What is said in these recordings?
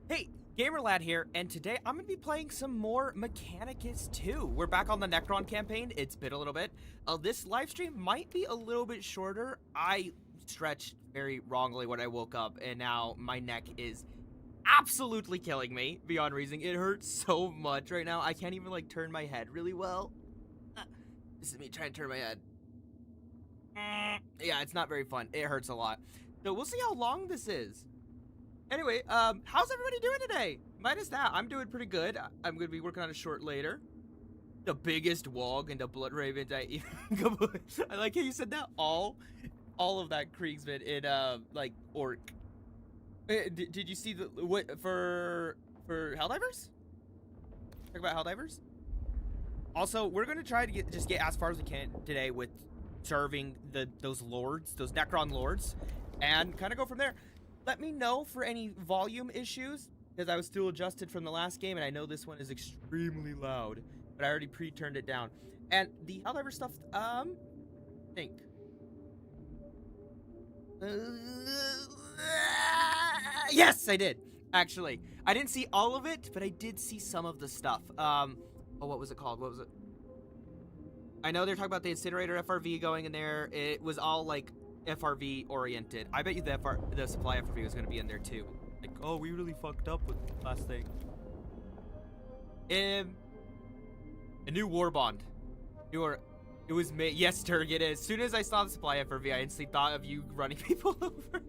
Hey, GamerLad here, and today I'm going to be playing some more Mechanicus 2. We're back on the Necron campaign. It's been a little bit. This live stream might be a little bit shorter. I stretched very wrongly when I woke up, and now my neck is absolutely killing me beyond reason. It hurts so much right now. I can't even, like, turn my head really well. This is me trying to turn my head. Yeah, it's not very fun. It hurts a lot. So we'll see how long this is. Anyway, how's everybody doing today? Minus that, I'm doing pretty good. I'm gonna be working on a short later. The biggest wog in the Blood Ravens I like how you said that. All of that Kriegsman in like Orc. Did you see the what for Helldivers? Talk about Helldivers. Also, we're gonna try to get as far as we can today with serving those lords, those Necron lords, and kind of go from there. Let me know for any volume issues, because I was still adjusted from the last game, and I know this one is extremely loud, but I already pre-turned it down. And the Helldiver stuff, think. Yes, I did, actually. I didn't see all of it, but I did see some of the stuff. Oh, what was it called? What was it? I know they're talking about the incinerator FRV going in there. It was all, like, FRV oriented. I bet you the supply FRV was going to be in there too. Like, oh, we really fucked up with the last thing. A new war bond. It was made. Yes, Turg, it is. As soon as I saw the supply FRV, I instantly thought of you running people over.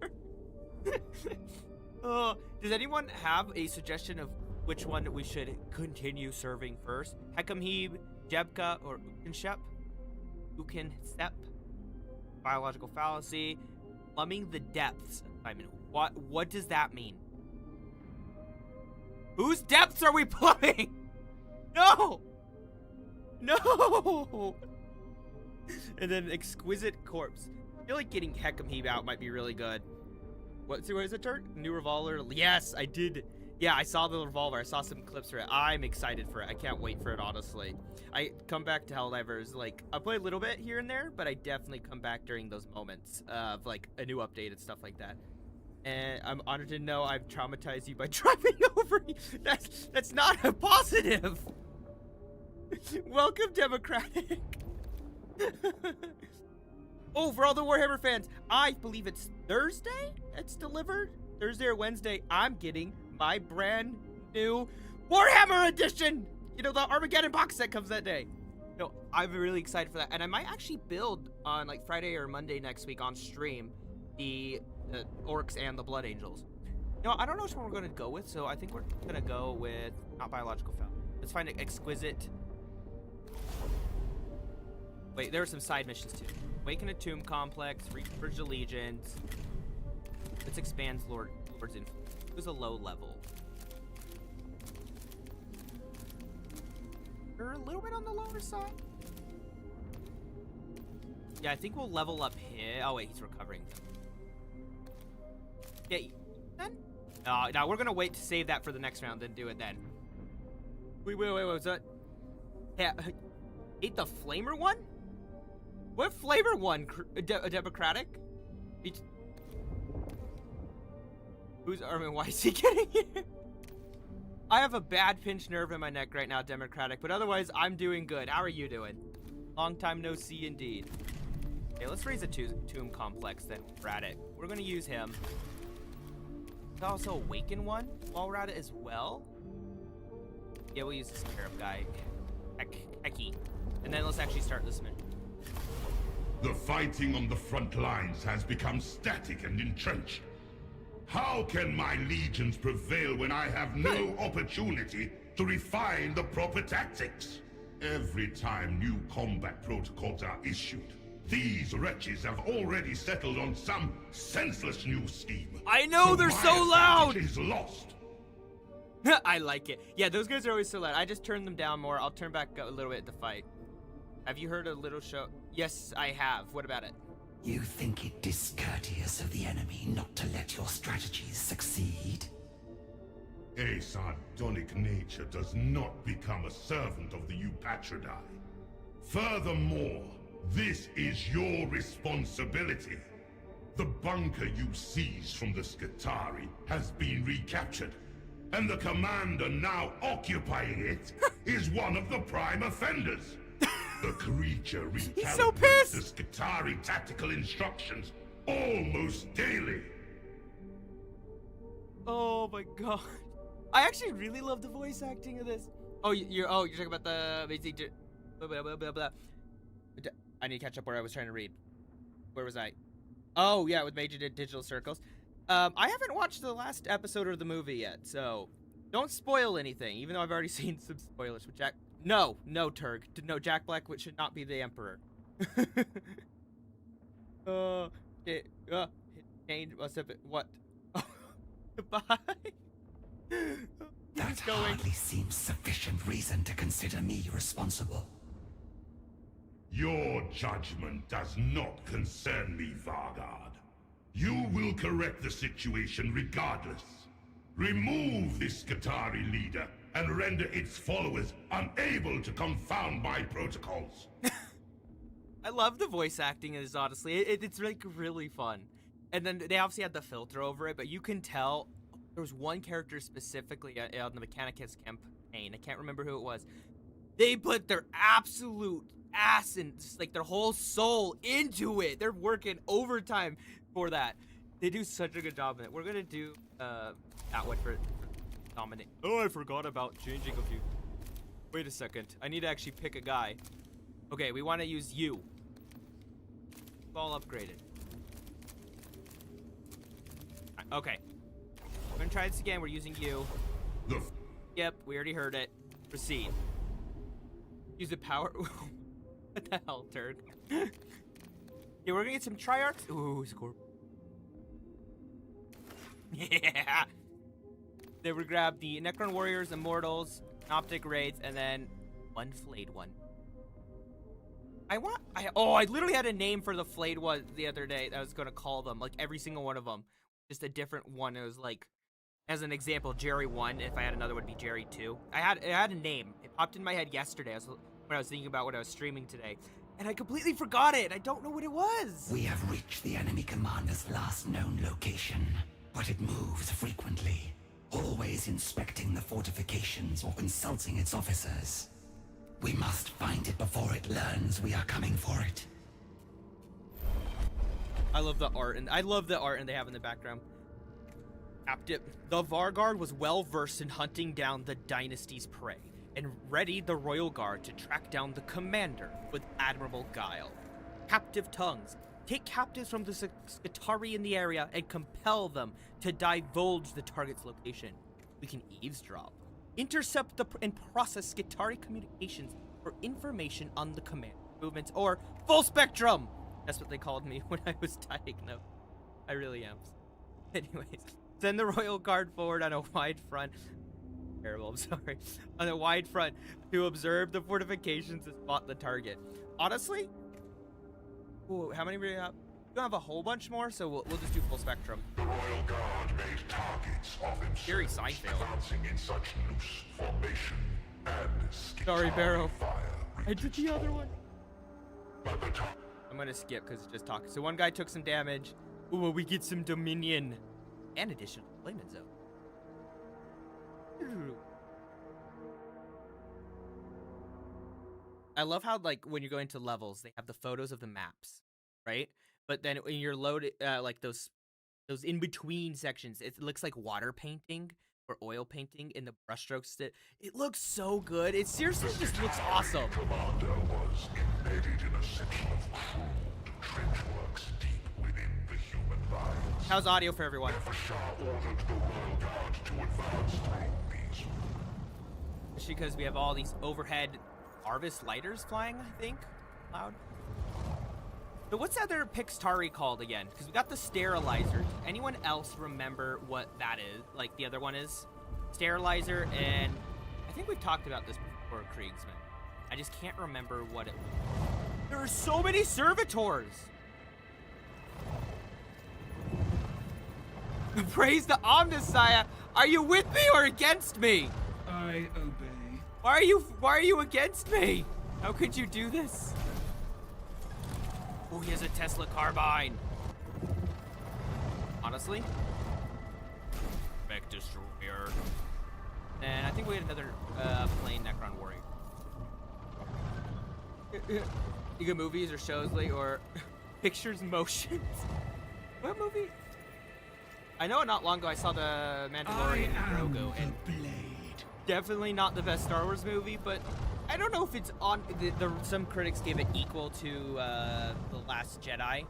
Does anyone have a suggestion of which one we should continue serving first? Hekimheb, Jebka, or Ukinshep? Ukinshep? Biological fallacy, plumbing the depths. I mean, what does that mean? Whose depths are we plumbing? No! No! And then exquisite corpse. I feel like getting Hekimheb out might be really good. What is it, Turk? New revolver? Yes, I did. Yeah, I saw the revolver. I saw some clips for it. I'm excited for it. I can't wait for it, honestly. I come back to Helldivers, like, I play a little bit here and there, but I definitely come back during those moments of, like, a new update and stuff like that. And I'm honored to know I've traumatized you by driving over me. That's not a positive. Welcome, Democratic. Oh, for all the Warhammer fans, I believe it's Thursday it's delivered. Thursday or Wednesday, I'm getting my brand new Warhammer edition. You know, the Armageddon box set comes that day. No, I'm really excited for that. And I might actually build on like Friday or Monday next week on stream the Orcs and the Blood Angels. You know, I don't know which one we're going to go with, so I think we're going to go with not biological foul. Let's find an exquisite. Wait, there are some side missions too. Awaken a Tomb Complex, Reforged Allegiance. Let's expand Lord's influence. It was a low level. We're a little bit on the lower side. Yeah, I think we'll level up here. Oh wait, he's recovering. Yeah, then? No, we're gonna wait to save that for the next round, then do it then. Wait, what was that? Yeah, ate the Flamer one? What Flamer one? Democratic? Why is he getting here? I have a bad pinched nerve in my neck right now, Democratic, but otherwise, I'm doing good. How are you doing? Long time no see, indeed. Okay, let's raise a tomb complex then. We're at it. We're gonna use him. Let's also awaken one while we're at it as well. Yeah, we'll use this Scarab guy. Hecky. And then let's actually start this mission. The fighting on the front lines has become static and entrenched. How can my legions prevail when I have no opportunity to refine the proper tactics? Every time new combat protocols are issued, these wretches have already settled on some senseless new scheme. I know, they're so loud! Is lost. I like it. Yeah, those guys are always so loud. I just turned them down more. I'll turn back a little bit to fight. Have you heard a little show? Yes, I have. What about it? You think it discourteous of the enemy not to let your strategies succeed? A sardonic nature does not become a servant of the Eupatridae. Furthermore, this is your responsibility. The bunker you seized from the Skitarii has been recaptured. and the commander now occupying it is one of the prime offenders. The creature so recalibrates pissed. the Skitarii tactical instructions almost daily. Oh my god. I actually really love the voice acting of this. Oh, you're talking about the basic blah, blah, blah, blah, blah. I need to catch up where I was trying to read. Where was I? Oh yeah, with Major Digital Circles. I haven't watched the last episode of the movie yet, so don't spoil anything, even though I've already seen some spoilers with Jack. No, Turg. No, Jack Black should not be the Emperor. Change must have been, what? Goodbye. That hardly seems sufficient reason to consider me responsible. Your judgment does not concern me, Vargard. You will correct the situation regardless. Remove this Skitarii leader and render its followers unable to confound my protocols. I love the voice acting in this, honestly. It's like really fun. And then they obviously had the filter over it, but you can tell there was one character specifically on the Mechanicus campaign. I can't remember who it was. They put their absolute ass and just like their whole soul into it. They're working overtime for that. They do such a good job in it. We're gonna do that one for Dominic. Oh, I forgot about changing a few. Wait a second. I need to actually pick a guy. Okay, we want to use you. All upgraded. Okay. We're gonna try this again. We're using you. Yep, we already heard it. Proceed. Use the power. What the hell, turd? Yeah, we're gonna get some Triarchs. Ooh, score. Yeah. Then we grab the Necron Warriors, Immortals, Optic Raids, and then one Flayed one. I literally had a name for the Flayed one the other day that I was gonna call them, like every single one of them. Just a different one. It was like, as an example, Jerry 1. If I had another, would be Jerry 2. It had a name. It popped in my head yesterday when I was thinking about what I was streaming today. And I completely forgot it. I don't know what it was. We have reached the enemy commander's last known location, but it moves frequently, always inspecting the fortifications or consulting its officers. We must find it before it learns we are coming for it. I love the art, and they have in the background. Captive. The Vargard was well versed in hunting down the dynasty's prey, and readied the royal guard to track down the commander with admirable guile. Captive tongues. Take captives from the Skitarii in the area and compel them to divulge the target's location. We can eavesdrop. Intercept and process Skitarii communications for information on the command movements, or full spectrum. That's what they called me when I was diagnosed. I really am. Anyways, send the royal guard forward on a wide front. Terrible, I'm sorry. On a wide front to observe the fortifications and spot the target. Honestly, ooh, how many do we have? We don't have a whole bunch more, so we'll just do full spectrum. The royal guard made targets of Jerry themselves, Seinfeld. advancing in such loose formation and Sorry, Barrow. fire. I did the other one. But the I'm gonna skip because it's just talking. So one guy took some damage. Ooh, we get some Dominion. And additional deployment zone. I love how, like, when you're going to levels, they have the photos of the maps, right? But then when you're loaded, like those in-between sections, it looks like water painting or oil painting in the brushstrokes. It looks so good. It seriously just looks awesome. commander was embedded in a section of crude trench works deep within the human lines. How's audio for everyone? Nefershah ordered the royal guard to advance through these. Especially because we have all these overhead harvest lighters flying, I think. Loud. So what's the other Pixtari called again? Because we got the sterilizer. Does anyone else remember what that is? Like the other one is? Sterilizer, and I think we've talked about this before, Kriegsman. I just can't remember what it was. There are so many servitors! Praise the Omnissiah! Are you with me or against me? I obey. Why are you against me? How could you do this? Oh, he has a Tesla carbine. Honestly? Mech Destroyer. think we had another plain Necron warrior. You get movies or shows lately, or pictures motions. What movie? I know not long ago I saw the Mandalorian and Grogu, and definitely not the best Star Wars movie, but I don't know if it's on. Some critics gave it equal to The Last Jedi,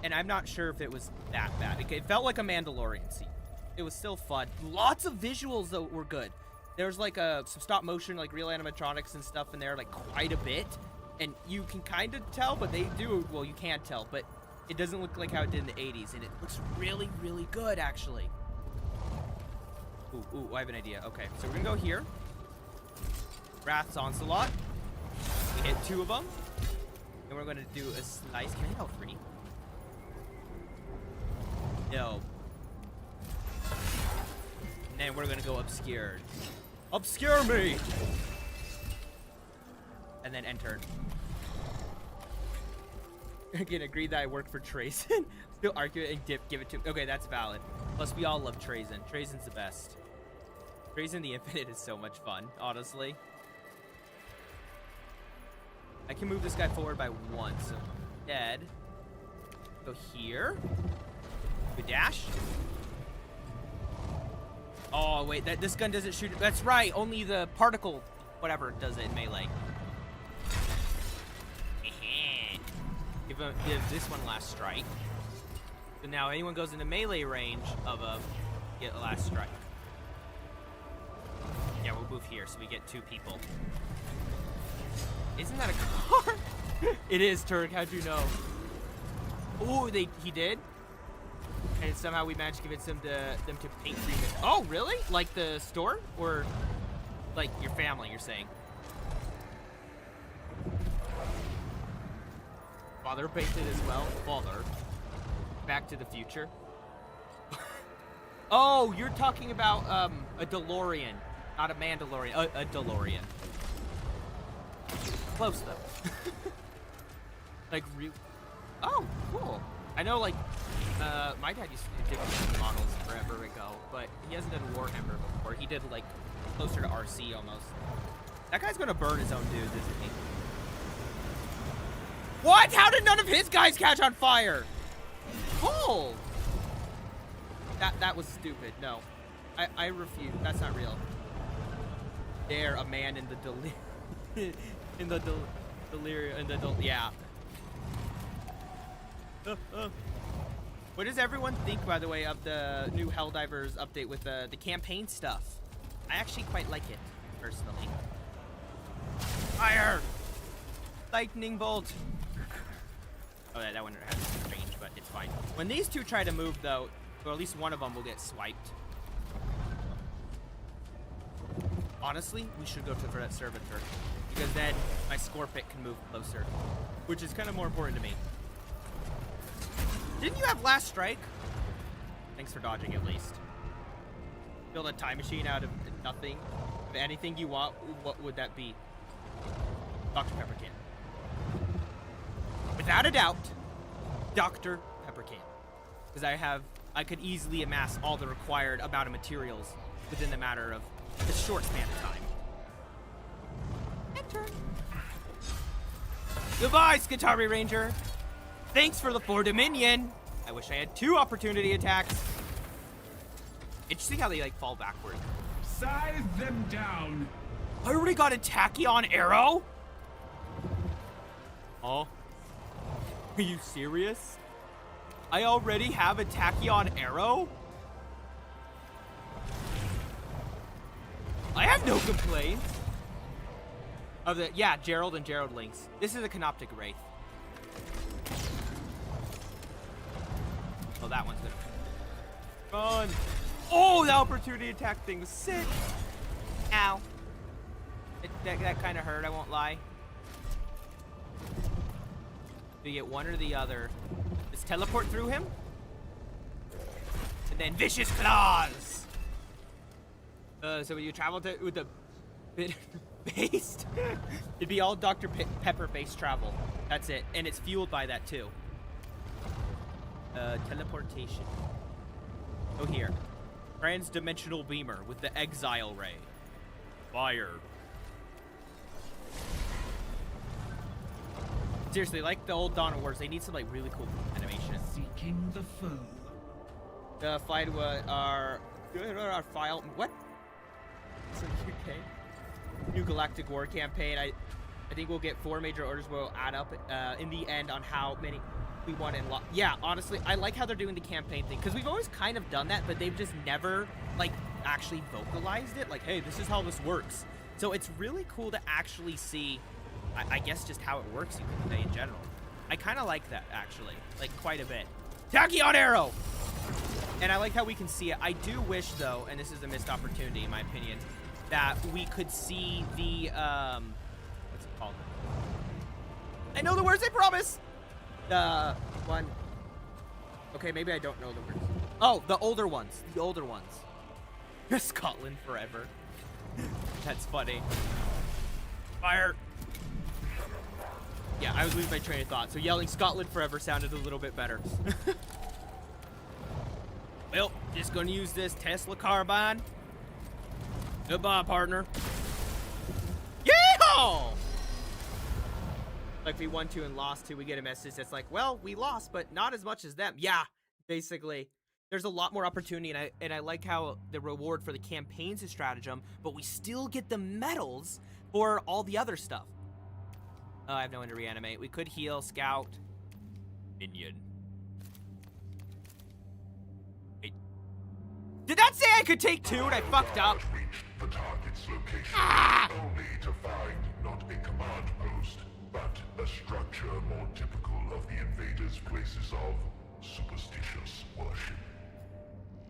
and I'm not sure if it was that bad. It felt like a Mandalorian scene. It was still fun. Lots of visuals though were good. There's like some stop motion, like real animatronics and stuff in there, like quite a bit, and you can kind of tell, but they do. Well, you can't tell, but it doesn't look like how it did in the 80s, and it looks really, really good actually. Ooh, I have an idea. Okay, so we're gonna go here. Wrath's Onslaught. We hit 2 of them. And we're gonna do a slice. Can I hit all 3? No. And then we're gonna go obscured. Obscure me! And then enter. I can agree that I work for Trazen. Still argue it and give it to him. Okay, that's valid. Plus, we all love Trazen. Trazen's the best. Trazen the Infinite is so much fun, honestly. I can move this guy forward by 1, so dead. Go here. Good dash. Oh, wait, this gun doesn't shoot. That's right, only the particle, whatever, does it in melee. Give this one last strike. So now anyone goes into melee range of a get a last strike. Yeah, we'll move here so we get 2 people. Isn't that a car? It is, Turk. How'd you know? Oh, he did? And somehow we managed to convince them to paint green. Oh, really? Like the store? Or like your family, you're saying? Father painted as well? Father. Back to the Future. Oh, you're talking about a DeLorean. Not a Mandalorian. A DeLorean. Close, though. Like, oh, cool. I know, like, my dad used to do different models forever ago, but he hasn't done Warhammer before. He did, like, closer to RC almost. That guy's gonna burn his own dudes, isn't he? What? How did none of his guys catch on fire? Cool. That was stupid. No. I refuse. That's not real. Dare a man in the delirium. Yeah. What does everyone think, by the way, of the new Helldivers update with the campaign stuff? I actually quite like it, personally. Fire! Lightning bolt! Oh, that one has range, but it's fine. When these 2 try to move, though, or at least one of them will get swiped. Honestly, we should go to that servitor, because then my Scorpic can move closer, which is kind of more important to me. Didn't you have last strike? Thanks for dodging, at least. Build a time machine out of nothing. If anything you want, what would that be? Dr. Pepper can. Without a doubt, Dr. Pepper can. Because I could easily amass all the required amount of materials within the matter of a short span of time. Enter. Goodbye, Skitari Ranger. Thanks for the 4 Dominion. I wish I had 2 opportunity attacks. Interesting how they, like, fall backward. Scythe them down. I already got a Tachyon arrow? Oh. Are you serious? I already have a Tachyon arrow? I have no complaints. Yeah, Gerald and Gerald Links. This is a Canoptic Wraith. Oh, that one's good. Run! Oh, the opportunity attack thing was sick. Ow. That kind of hurt, I won't lie. Do you get one or the other? Let's teleport through him. And then Vicious Claws! So when you travel with the bit based, it'd be all Dr. Pepper based travel. That's it. And it's fueled by that too. Teleportation. Go here. Trans-dimensional beamer with the exile ray. Fire. Seriously, like the old Dawn of Wars, they need some like really cool animation. Seeking the foe. The fight was our file. What? It's like UK. New Galactic War campaign. I think we'll get 4 major orders. We'll add up in the end on how many we won and lost. Yeah, honestly, I like how they're doing the campaign thing because we've always kind of done that, but they've just never like actually vocalized it. Like, hey, this is how this works. So it's really cool to actually see. I guess just how it works, you could say, in general. I kind of like that, actually. Like, quite a bit. Tachyon arrow! And I like how we can see it. I do wish, though, and this is a missed opportunity, in my opinion, that we could see the, what's it called? I know the words, I promise! The one... Okay, maybe I don't know the words. Oh, the older ones. The older ones. Scotland forever. That's funny. Fire! Yeah, I was losing my train of thought, so yelling Scotland forever sounded a little bit better. Well, just gonna use this Tesla carbine. Goodbye, partner. Yeehaw! Like, we won 2 and lost 2, we get a message that's like, well, we lost, but not as much as them. Yeah, basically. There's a lot more opportunity, and I like how the reward for the campaign's a stratagem, but we still get the medals for all the other stuff. Oh, I have no one to reanimate. We could heal, scout, minion. Wait. Did that say I could take 2 and I fucked up? Reached the target's location only to find not a command post, but a structure more typical of the invaders' places of superstitious worship.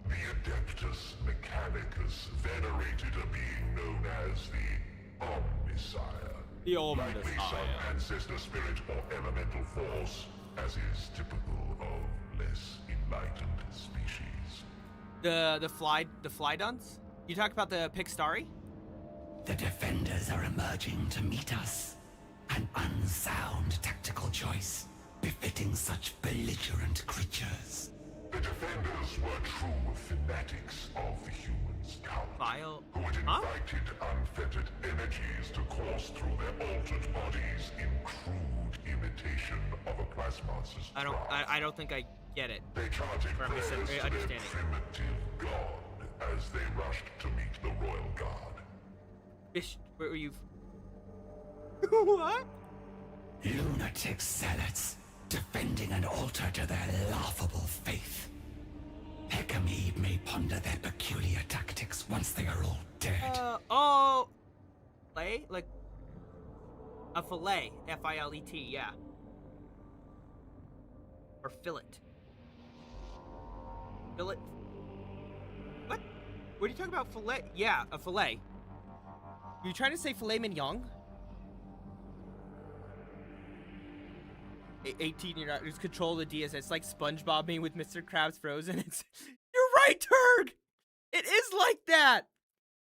The Adeptus Mechanicus venerated a being known as the Omnisire. The Likely some Omnisire. ancestor spirit or elemental force, as is typical of less enlightened species. The fly duns? You talked about the Pixtari? The defenders are emerging to meet us. An unsound tactical choice, befitting such belligerent creatures. The defenders were true fanatics of the humans' cult, Vile. who had Huh? invited unfettered energies to course through their altered bodies in crude imitation of a plasmonster's I don't think I get it. They chanted Or I'm prayers to their misunderstanding. primitive god as they rushed to meet the royal guard. Where were you? What? Lunatic zealots, defending an altar to their laughable faith. Hecamede may ponder their peculiar tactics once they are all dead. Oh. Fillet? Like, a fillet. F-I-L-E-T, yeah. Or fillet. Fillet. What? What are you talking about, fillet? Yeah, a fillet. You trying to say filet mignon? 18, you're not, just control the DS. It's like SpongeBob being with Mr. Krabs Frozen. It's, you're right, Turg! It is like that!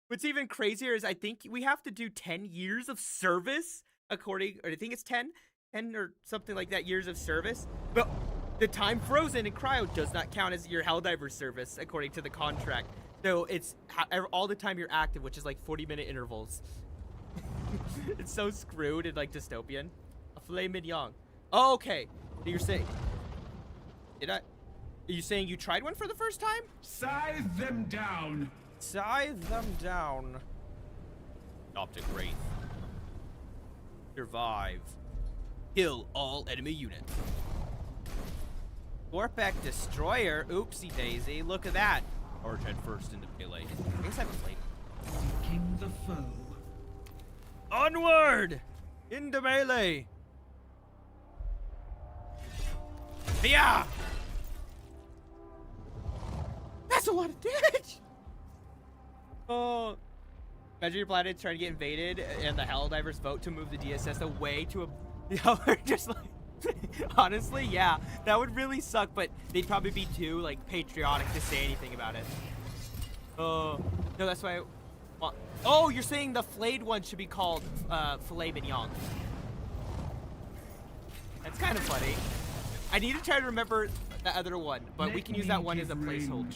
What's even crazier is I think we have to do 10 years of service, according, or I think it's 10 or something like that, years of service. But the time frozen in cryo does not count as your Helldiver service, according to the contract. So it's all the time you're active, which is like 40-minute intervals. It's so screwed and like dystopian. A filet mignon. Oh, okay. You're saying... Are you saying you tried one for the first time? Scythe them down. Scythe them down. Optic Wraith. Survive. Kill all enemy units. Warpack Destroyer. Oopsie daisy. Look at that. Charge head first into melee. I guess I have a flame. Seeking the foe. Onward! Into melee. Yeah! That's a lot of damage! Oh. Imagine your planet trying to get invaded and the Helldivers vote to move the DSS away to a... just like... Honestly, yeah. That would really suck, but they'd probably be too, like, patriotic to say anything about it. Oh. No, that's why I want... Oh, you're saying the flayed one should be called, filet mignon. That's kind of funny. I need to try to remember the other one, but we can use that one as a placeholder.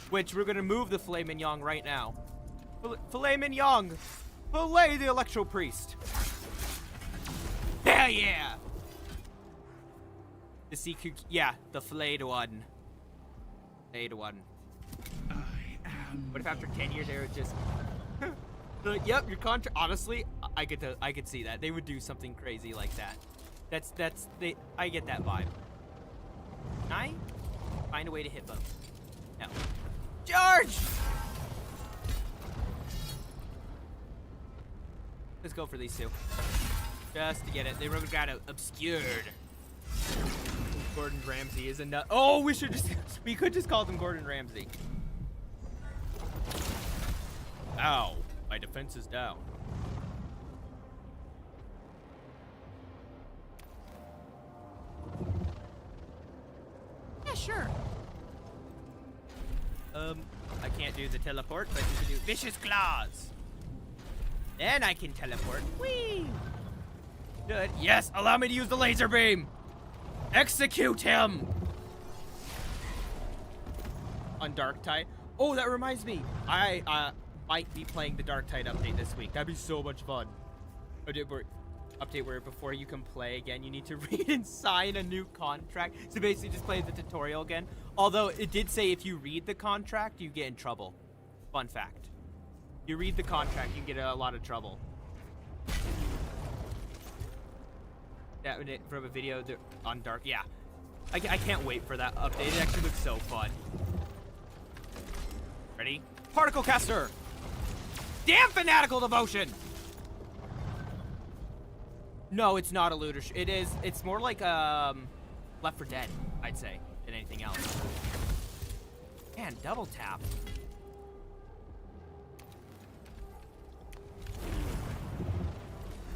Which we're gonna move the filet mignon right now. Filet mignon. Filet the Electro Priest. Hell yeah. The CQ, yeah, the filleted one. Filleted one. I am. What if after 10 years they would just like, yep, your contract. Honestly, I could see that they would do something crazy like that. I get that vibe. Can I find a way to hit both? No. Charge! Let's go for these two. Just to get it. They got obscured. Gordon Ramsay is enough. Oh, we could just call them Gordon Ramsay. Ow. My defense is down. Yeah, sure. I can't do the teleport, but you can do Vicious Claws. Then I can teleport. Whee! Good. Yes, allow me to use the laser beam. Execute him! On Dark Tide. Oh, that reminds me. I might be playing the Dark Tide update this week. That'd be so much fun. Update where before you can play again, you need to read and sign a new contract. So basically just play the tutorial again. Although it did say if you read the contract, you get in trouble. Fun fact. You read the contract, you get a lot of trouble. That from a video on Dark. Yeah. I can't wait for that update. It actually looks so fun. Ready? Particle Caster! Damn Fanatical Devotion! No, it's not a looter. It's more like Left 4 Dead, I'd say, than anything else. Man, double tap.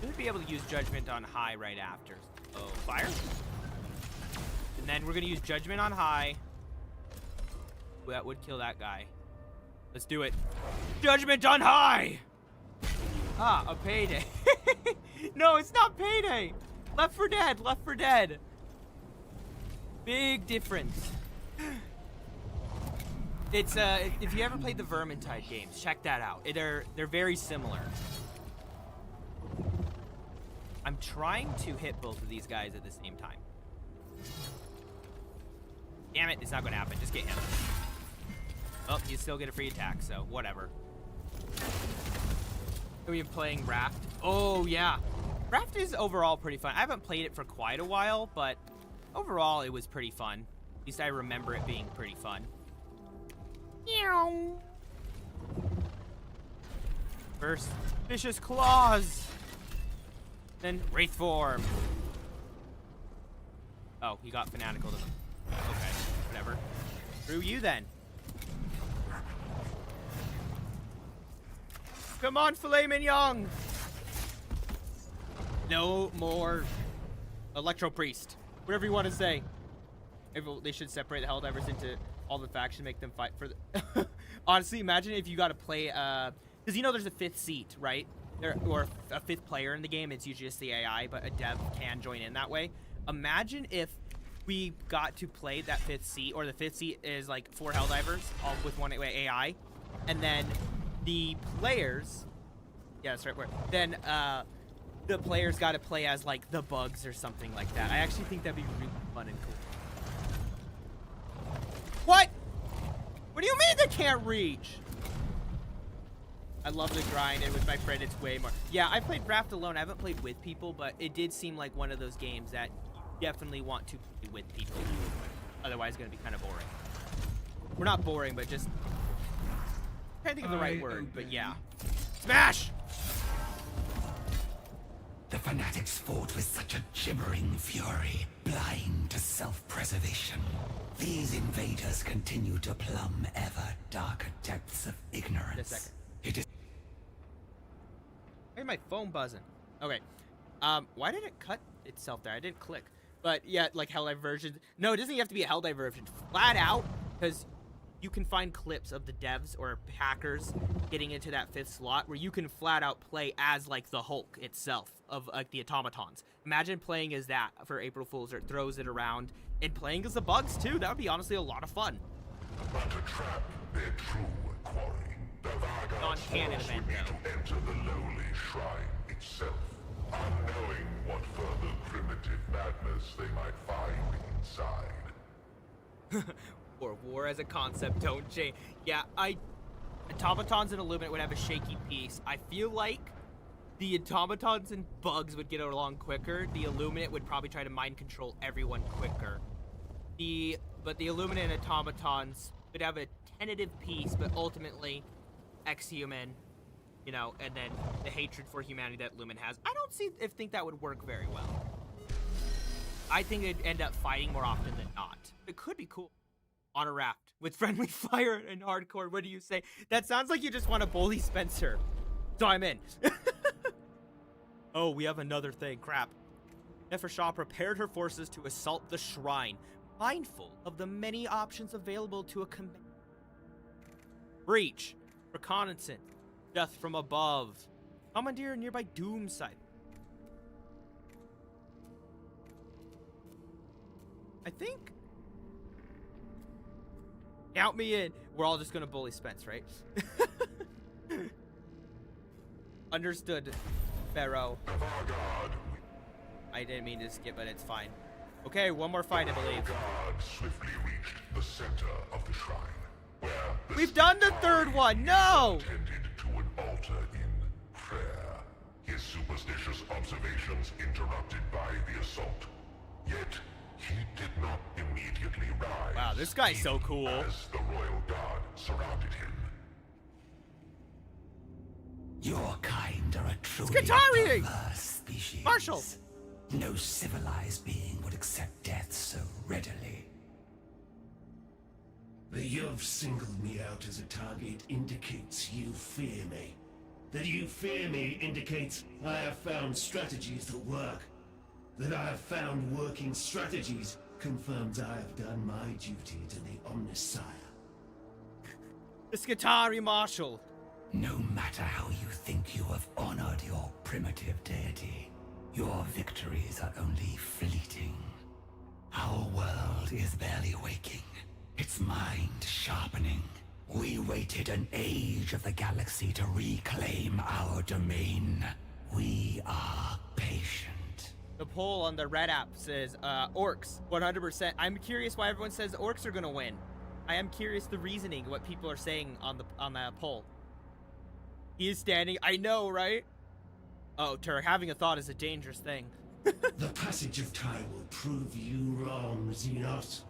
We'll be able to use Judgment on High right after. Oh, fire? And then we're gonna use Judgment on High. That would kill that guy. Let's do it. Judgment on High! Ah, a payday. No, it's not payday. Left 4 Dead, Left 4 Dead. Big difference. It's if you ever played the Vermintide games, check that out. They're very similar. I'm trying to hit both of these guys at the same time. Damn it, it's not gonna happen. Just get him. Oh, you still get a free attack, so whatever. Are we playing Raft? Oh, yeah. Raft is overall pretty fun. I haven't played it for quite a while, but overall it was pretty fun. At least I remember it being pretty fun. Meow. First, Vicious Claws. Then Wraith Form. Oh, you got Fanatical. Okay, whatever. Screw you then. Come on, Filet Mignon! No more Electro Priest. Whatever you want to say. They should separate the Helldivers into all the factions, make them fight for the... Honestly, imagine if you got to play... Because you know there's a 5th seat, right? Or a 5th player in the game. It's usually just the AI, but a dev can join in that way. Imagine if we got to play that 5th seat, or the 5th seat is like 4 Helldivers, all with one AI, and then... the players, yeah, that's right. Then the players got to play as like the bugs or something like that. I actually think that'd be really fun and cool. What? What do you mean they can't reach? I love the grind, and with my friend, it's way more. Yeah, I played Raft alone. I haven't played with people, but it did seem like one of those games that you definitely want to play with people. Otherwise, it's gonna be kind of boring. We're not boring, but just. I can't think of the right word, but yeah. Smash! The fanatics fought with such a gibbering fury, blind to self-preservation. These invaders continue to plumb ever darker depths of ignorance. Just a second. It is. Hey, my phone buzzing. Okay. Why did it cut itself there? I didn't click. But yeah, like Helldive version. No, it doesn't have to be a Helldive version. Flat out, because you can find clips of the devs or hackers getting into that 5th slot where you can flat out play as like the Hulk itself of like the automatons. Imagine playing as that for April Fools, or it throws it around, and playing as the bugs too. That would be honestly a lot of fun. But to trap their true quarry. The Vargas non-canon force event, would need though. to enter the lowly shrine itself, unknowing what further primitive madness they might find inside. Or war as a concept don't change. Yeah, automatons and Illuminate would have a shaky piece. I feel like the automatons and bugs would get along quicker. The Illuminate would probably try to mind control everyone quicker. But the Illuminate and automatons would have a tentative piece, but ultimately ex-human, you know, and then the hatred for humanity that Lumen has. I don't think that would work very well. I think it'd end up fighting more often than not. It could be cool. On a raft with friendly fire and hardcore. What do you say? That sounds like you just want to bully Spencer. So I'm in. Oh, we have another thing. Crap. Nefershah prepared her forces to assault the shrine, mindful of the many options available to a commander. Breach, reconnaissance, death from above, commandeer a nearby doom site. I think. Count me in. We're all just gonna bully Spence, right? Understood, Pharaoh. I didn't mean to skip, but it's fine. Okay, one more fight, I believe. God swiftly reached the center of the shrine, where the We've done the third one. No! tended to an altar in prayer. His superstitious observations interrupted by the assault. Yet he did not immediately rise. Wow, this guy's so cool. As the royal guard surrounded him. Your kind are a truly Skitarii! perverse species. Marshall! No civilized being would accept death so readily. That you've singled me out as a target indicates you fear me. That you fear me indicates I have found strategies that work. That I have found working strategies confirms I have done my duty to the Omnissiah. The Skitarii Marshal. No matter how you think you have honored your primitive deity, your victories are only fleeting. Our world is barely waking, its mind sharpening. We waited an age of the galaxy to reclaim our domain. We are patient. The poll on the Red app says orcs 100%. I'm curious why everyone says orcs are gonna win. I am curious the reasoning, what people are saying on the poll. He is standing. I know, right? Oh, Turk, having a thought is a dangerous thing. The passage of time will prove you wrong, Xenos.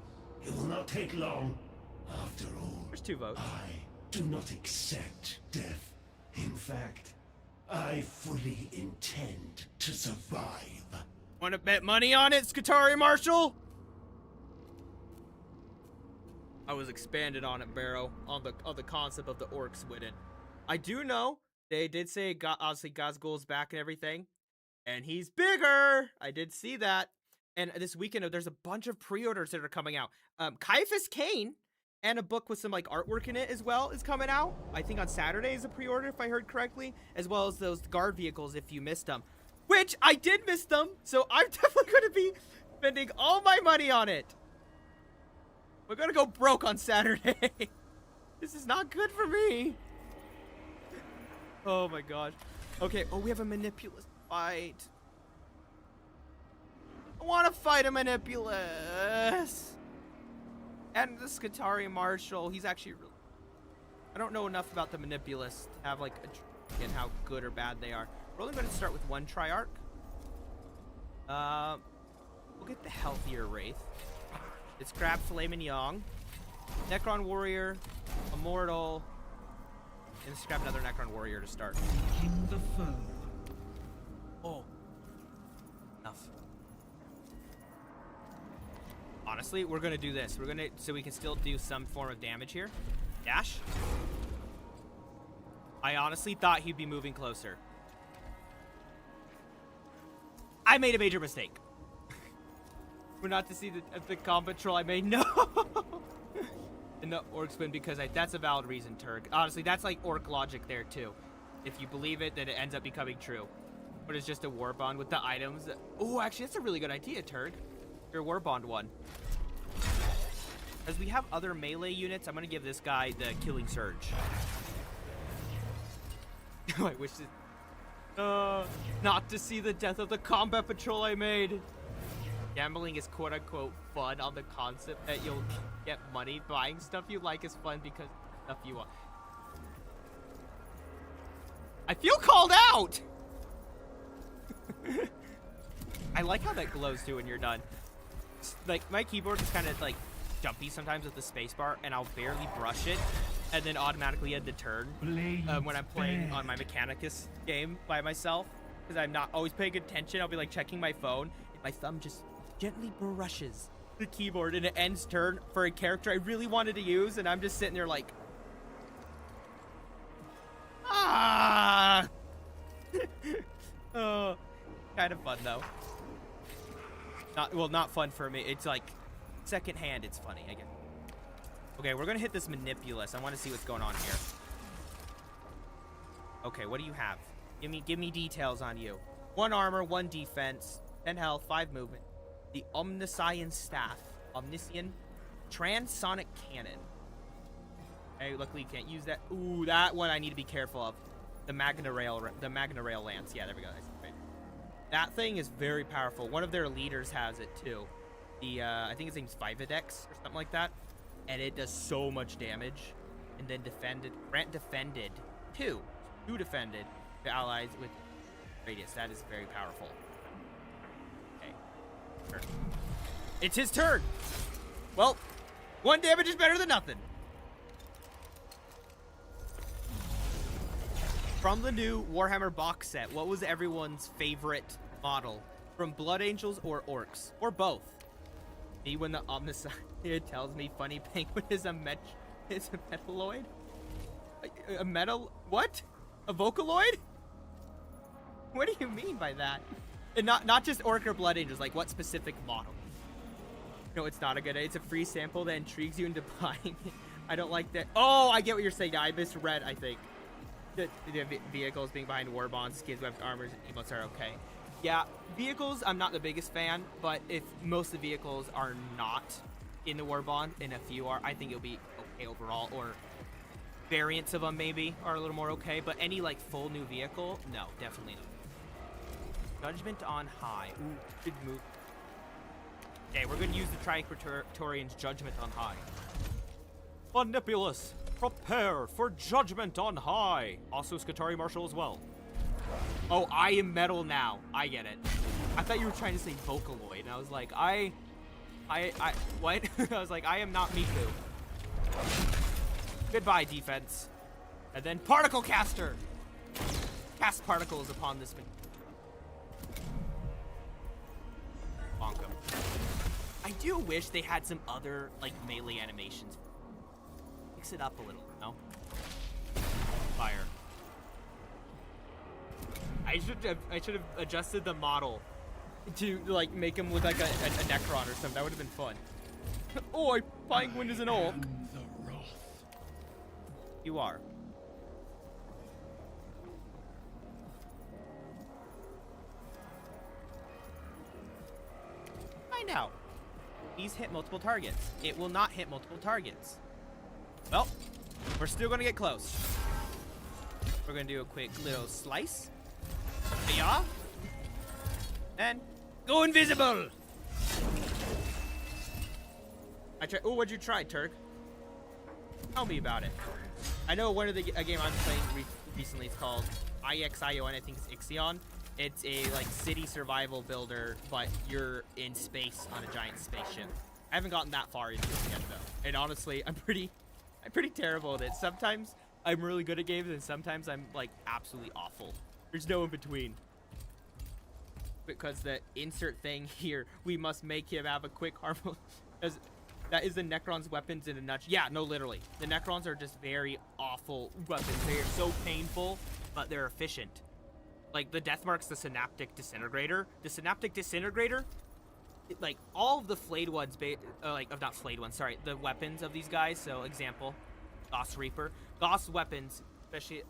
It will not take long. After all, There's 2 votes. I do not accept death. In fact, I fully intend to survive. Want to bet money on it, Skitarii Marshal? I was expanded on it, Barrow, on the concept of the orcs winning. I do know they did say obviously Gazgul's back and everything, and he's bigger. I did see that. And this weekend there's a bunch of pre-orders that are coming out. Caiaphas Cain and a book with some like artwork in it as well is coming out. I think on Saturday is a pre-order if I heard correctly, as well as those guard vehicles if you missed them. Which I did miss them, so I'm definitely going to be spending all my money on it. We're going to go broke on Saturday. This is not good for me. Oh my gosh. Okay, oh, we have a Manipulus fight. I want to fight a Manipulus. And the Skitarii Marshal, he's actually really... I don't know enough about the Manipulus to have like a and how good or bad they are. We're only going to start with one Triarch. We'll get the healthier Wraith. It's grab Flame and Yang. Necron Warrior, Immortal, and let's grab another Necron Warrior to start. King the foe. Oh. Enough. Honestly, we're gonna do this. We're gonna, so we can still do some form of damage here. Dash. I honestly thought he'd be moving closer. I made a major mistake. We're not to see the combat troll I made. No. And the orcs win because that's a valid reason, Turk. Honestly, that's like orc logic there too. If you believe it, then it ends up becoming true. But it's just a war bond with the items. Oh, actually, that's a really good idea, Turk. Your war bond one. As we have other melee units, I'm gonna give this guy the Killing Surge. I wish it... not to see the death of the combat patrol I made. Gambling is quote-unquote fun on the concept that you'll get money. Buying stuff you like is fun because stuff you want. I feel called out! I like how that glows too when you're done. Like, my keyboard is kind of like jumpy sometimes with the spacebar, and I'll barely brush it and then automatically end the turn when I'm playing on my Mechanicus game by myself, because I'm not always paying attention. I'll be like checking my phone, and my thumb just gently brushes the keyboard, and it ends turn for a character I really wanted to use, and I'm just sitting there like, ah. Oh, kind of fun though. Not fun for me. It's like secondhand. It's funny, I guess. Okay, we're gonna hit this Manipulus. I want to see what's going on here. Okay, what do you have? Give me details on you. 1 armor, 1 defense, 10 health, 5 movement. The Omniscient Staff, Omniscient Transonic Cannon. Hey, luckily you can't use that. Ooh, that one I need to be careful of. The Magna Rail Lance. Yeah, there we go. Right. That thing is very powerful. One of their leaders has it too. The I think his name's Vivadex or something like that, and it does so much damage. And then Grant defended two defended the allies with radius. That is very powerful. Okay, turn. It's his turn. Well, 1 damage is better than nothing. From the new Warhammer box set, what was everyone's favorite model? From Blood Angels or Orcs? Or both? Me when the Omniscient tells me Funny Penguin is a Metalloid? A metal... What? A Vocaloid? What do you mean by that? And not just Orc or Blood Angels, like what specific model? No, it's not a good idea. It's a free sample that intrigues you into buying it. I don't like that. Oh, I get what you're saying. I misread, I think. The vehicles being behind war bonds, skins, weapons, armors, and emotes are okay. Yeah, vehicles, I'm not the biggest fan, but if most of the vehicles are not in the war bond, and a few are, I think it'll be okay overall, or variants of them maybe are a little more okay, but any like full new vehicle, no, definitely not. Judgment on High. Ooh, good move. Okay, we're gonna use the Triquetorian's Judgment on High. Manipulus, prepare for Judgment on High. Also Scutari Marshal as well. Oh, I am metal now. I get it. I thought you were trying to say Vocaloid, and I was like, what? I was like, I am not Miku. Goodbye, defense. And then Particle Caster. Cast particles upon this. Bonk him. I do wish they had some other, like, melee animations. Mix it up a little, no? Fire. I should have adjusted the model to like make him look like a Necron or something. That would have been fun. Oh, Penguin is an orc. You are. I know. These hit multiple targets. It will not hit multiple targets. Well, we're still gonna get close. We're gonna do a quick little slice. Yeah. And go invisible. Oh, what'd you try, Turk? Tell me about it. I know a game I'm playing recently. It's called IXION. I think it's Ixion. It's a like city survival builder, but you're in space on a giant spaceship. I haven't gotten that far into it yet, though. And honestly, I'm pretty terrible at it. Sometimes I'm really good at games, and sometimes I'm like absolutely awful. There's no in between. Because the insert thing here, we must make him have a quick harmful. That is the Necron's weapons in a nutshell. Yeah, no, literally. The Necrons are just very awful weapons. They are so painful, but they're efficient. Like, the Deathmark's the Synaptic Disintegrator. The Synaptic Disintegrator, like, all of the flayed ones, not flayed ones, sorry, the weapons of these guys, so, example, Gauss Reaper. Gauss weapons, especially,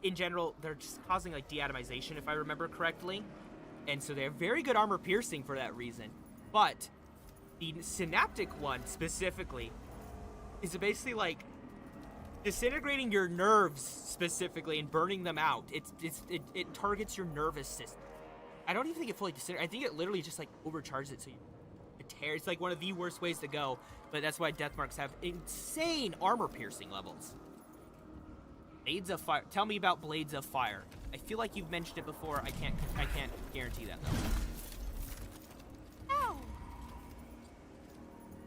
in general, they're just causing, like, deatomization, if I remember correctly. And so they have very good armor piercing for that reason. But the Synaptic one, specifically, is basically, like, disintegrating your nerves specifically and burning them out. It targets your nervous system. I don't even think it fully disintegrates. I think it literally just like overcharges it, so it tears. It's like one of the worst ways to go. But that's why death marks have insane armor piercing levels. Blades of Fire. Tell me about Blades of Fire. I feel like you've mentioned it before. I can't guarantee that though. Ow.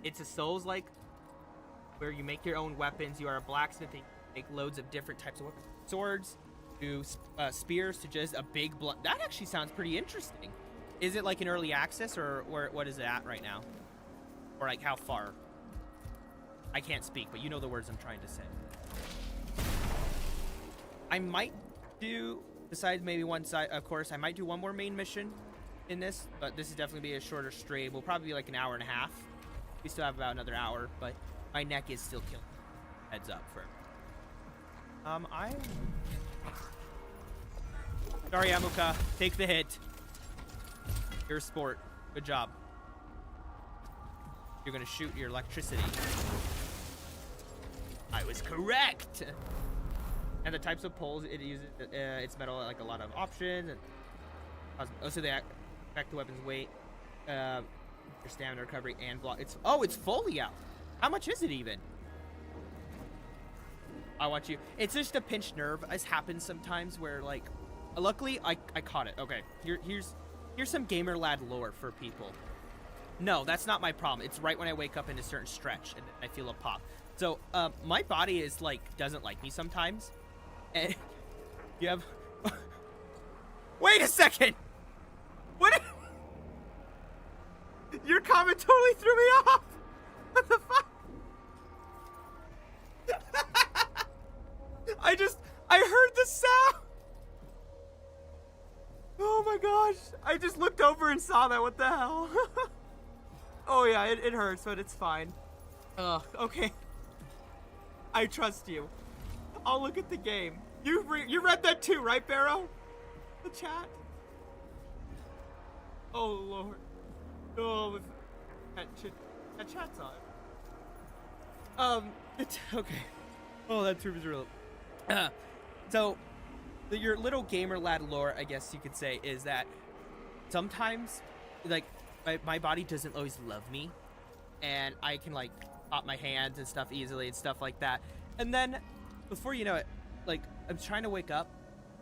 It's a Souls-like where you make your own weapons. You are a blacksmith and you make loads of different types of weapons. Swords to spears to just a big blood. That actually sounds pretty interesting. Is it like an early access or what is it at right now? Or like how far? I can't speak, but you know the words I'm trying to say. I might do, besides maybe one side, of course, I might do one more main mission in this, but this is definitely be a shorter stream. Will probably be like an hour and a half. We still have about another hour, but my neck is still killing. Heads up for Sorry, Amuka. Take the hit. You're a sport. Good job. You're gonna shoot your electricity. I was correct. And the types of poles it uses, it's metal, like a lot of options. And also they affect the weapon's weight, your stamina recovery, and block. It's fully out. How much is it even? I want you. It's just a pinched nerve. This happens sometimes where like, luckily I caught it. Okay, here's some gamer lad lore for people. No, that's not my problem. It's right when I wake up in a certain stretch and I feel a pop. So my body is like doesn't like me sometimes. And you have. Wait a second. What? Your comment totally threw me off. What the fuck? I heard the sound. Oh my gosh. I just looked over and saw that. What the hell? Oh yeah, it hurts, but it's fine. Okay. I trust you. I'll look at the game. You read that too, right, Barrow? The chat? Oh, Lord. Oh, that chat's on. It's okay. Oh, that troop is real. So, your little gamer lad lore, I guess you could say, is that sometimes, like, my body doesn't always love me, and I can, like, pop my hands and stuff easily and stuff like that. And then, before you know it, like, I'm trying to wake up,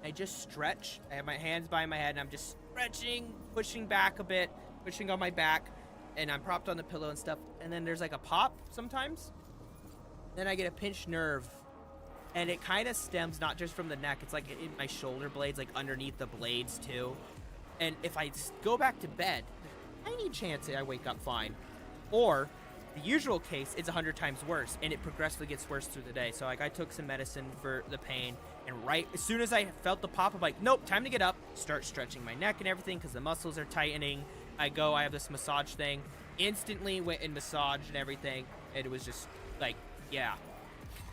I just stretch. I have my hands by my head, and I'm just stretching, pushing back a bit, pushing on my back, and I'm propped on the pillow and stuff. And then there's, like, a pop sometimes. Then I get a pinched nerve, and it kind of stems not just from the neck. It's, like, in my shoulder blades, like, underneath the blades, too. And if I go back to bed, tiny chance I wake up fine. Or the usual case, it's 100 times worse, and it progressively gets worse through the day. So like I took some medicine for the pain, and right as soon as I felt the pop, I'm like, nope, time to get up, start stretching my neck and everything because the muscls are tightening. I have this massage thing, instantly went and massaged and everything, and it was just like, yeah.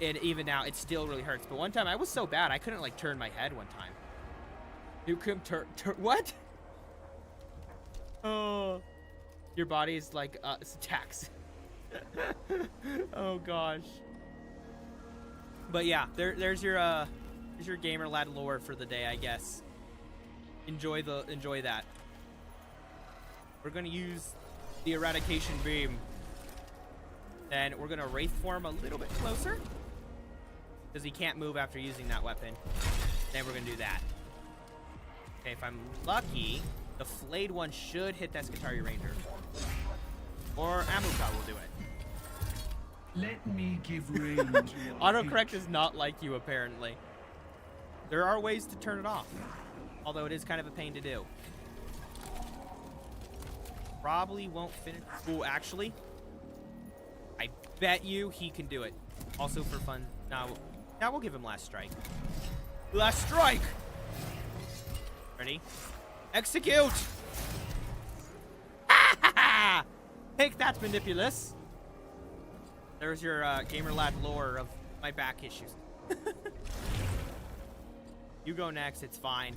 And even now, it still really hurts. But one time, I was so bad, I couldn't like turn my head one time. You couldn't turn what? Oh, your body is like it's a tax. Oh gosh. But yeah, there's your gamer lad lore for the day, I guess. Enjoy that. We're gonna use the eradication beam. Then we're gonna wraith form a little bit closer, because he can't move after using that weapon. Then we're gonna do that. Okay, if I'm lucky, the flayed one should hit that Skitarii Ranger. Or Amuka will do it. Let me give rein to Autocorrect does not like you, apparently. There are ways to turn it off, although it is kind of a pain to do. Probably won't finish. Ooh, actually, I bet you he can do it. Also for fun. Now we'll give him last strike. Last strike! Ready? Execute! Take that, Manipulus. There's your gamer lad lore of my back issues. You go next, it's fine.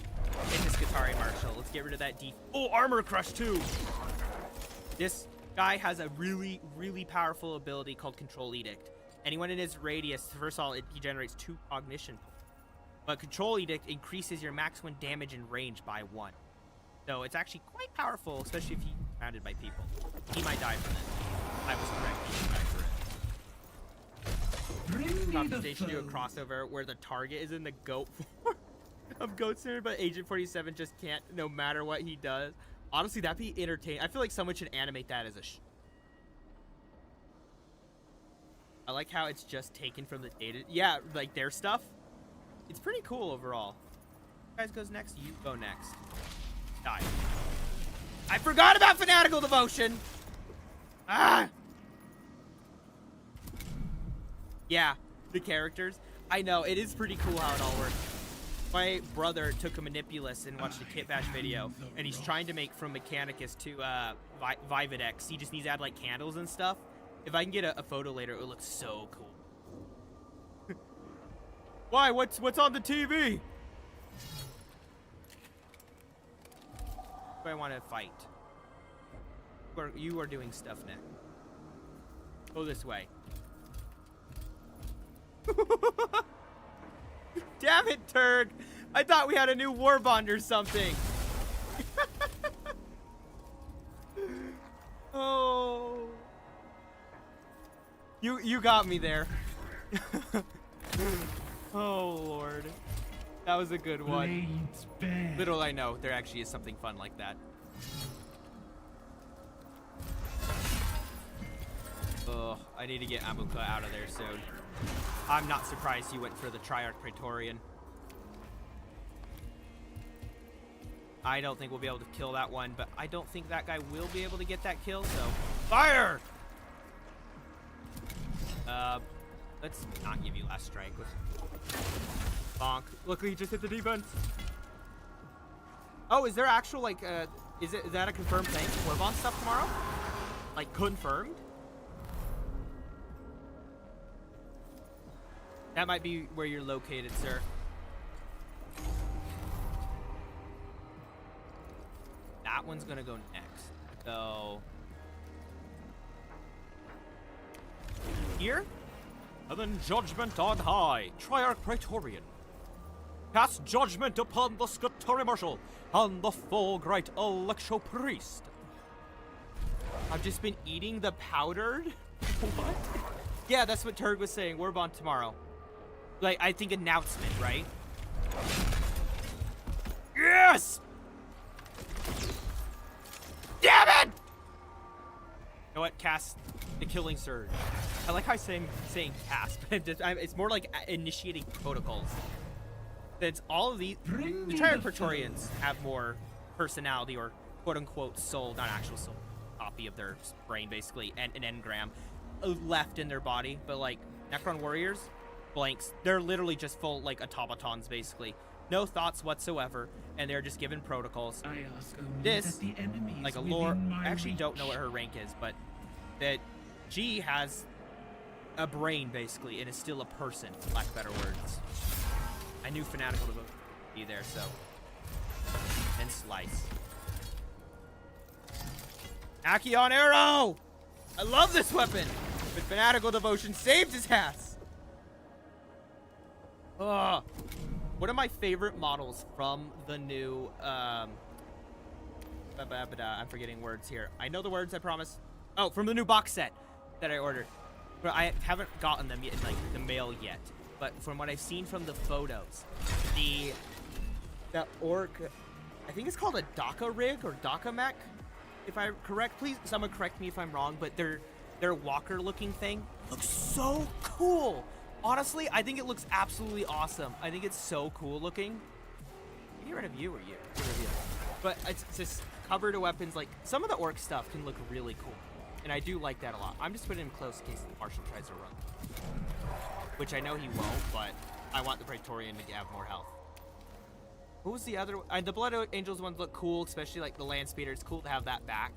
Hit this Skitarii Marshal. Let's get rid of that Oh, Armor Crush too! This guy has a really, really powerful ability called Control Edict. Anyone in his radius, first of all, he generates 2 cognition points. But Control Edict increases your maximum damage and range by 1. So it's actually quite powerful, especially if he's surrounded by people. He might die from this. I was correct. He might die for it. Compensation do a crossover where the target is in the goat form of Goat Slayer, but Agent 47 just can't, no matter what he does. Honestly, that'd be entertaining. I feel like someone should animate that as a I like how it's just taken from the data. Yeah, like their stuff. It's pretty cool overall. Who guys goes next? You go next. Die. I forgot about Fanatical Devotion! Ah! Yeah, the characters. I know, it is pretty cool how it all works. My brother took a Manipulus and watched a Kit Bash video, and he's trying to make from Mechanicus to Vividex. He just needs to add like candles and stuff. If I can get a photo later, it would look so cool. Why? What's on the TV? Who do I want to fight? You are doing stuff now. Go this way. Damn it, Turg! I thought we had a new war bond or something. Oh. You got me there. Oh, Lord. That was a good one. Little I know, there actually is something fun like that. Ugh, I need to get Amuka out of there soon. I'm not surprised you went for the Triarch Praetorian. I don't think we'll be able to kill that one, but I don't think that guy will be able to get that kill, so... Fire! Let's not give you last strike. Bonk. Luckily, he just hit the defense. Oh, is there actual, like, is that a confirmed thing? Warbond stuff tomorrow? Like, confirmed? That might be where you're located, sir. That one's gonna go next. So... Here? And then judgment on high, Triarch Praetorian. Cast judgment upon the Scutari Marshal and the Fulgright Electro Priest. I've just been eating the powdered? What? Yeah, that's what Turg was saying. We're on tomorrow. Like, I think announcement, right? Yes! Damn it! You know what? Cast the Killing Surge. I like how I'm saying cast, but it's more like initiating protocols. It's all of the Triarch Praetorians have more personality or quote-unquote soul, not actual soul, copy of their brain basically, and an engram left in their body. But like Necron warriors, blanks. They're literally just full like automatons basically. No thoughts whatsoever, and they're just given protocols. I ask only This, that the enemies like a lore, within my I actually don't reach. know what her rank is, but that G has a brain basically and is still a person, for lack of better words. I knew Fanatical to be there, so. And Slice. Akion Arrow! I love this weapon! But Fanatical Devotion saved his ass! Ugh. One of my favorite models from the new, I'm forgetting words here. I know the words, I promise. Oh, from the new box set that I ordered. But I haven't gotten them yet, like, the mail yet. But from what I've seen from the photos, the orc, I think it's called a Daka rig or Daka mech, if I'm correct. Please, someone correct me if I'm wrong, but their walker looking thing looks so cool. Honestly, I think it looks absolutely awesome. I think it's so cool looking. Get rid of you or you? Get rid of you. But it's just covered weapons. Like, some of the orc stuff can look really cool. And I do like that a lot. I'm just putting him close in case the Marshal tries to run. Which I know he won't, but I want the Praetorian to have more health. What was the other one? The Blood Angels ones look cool, especially like the Land Speeder. It's cool to have that back.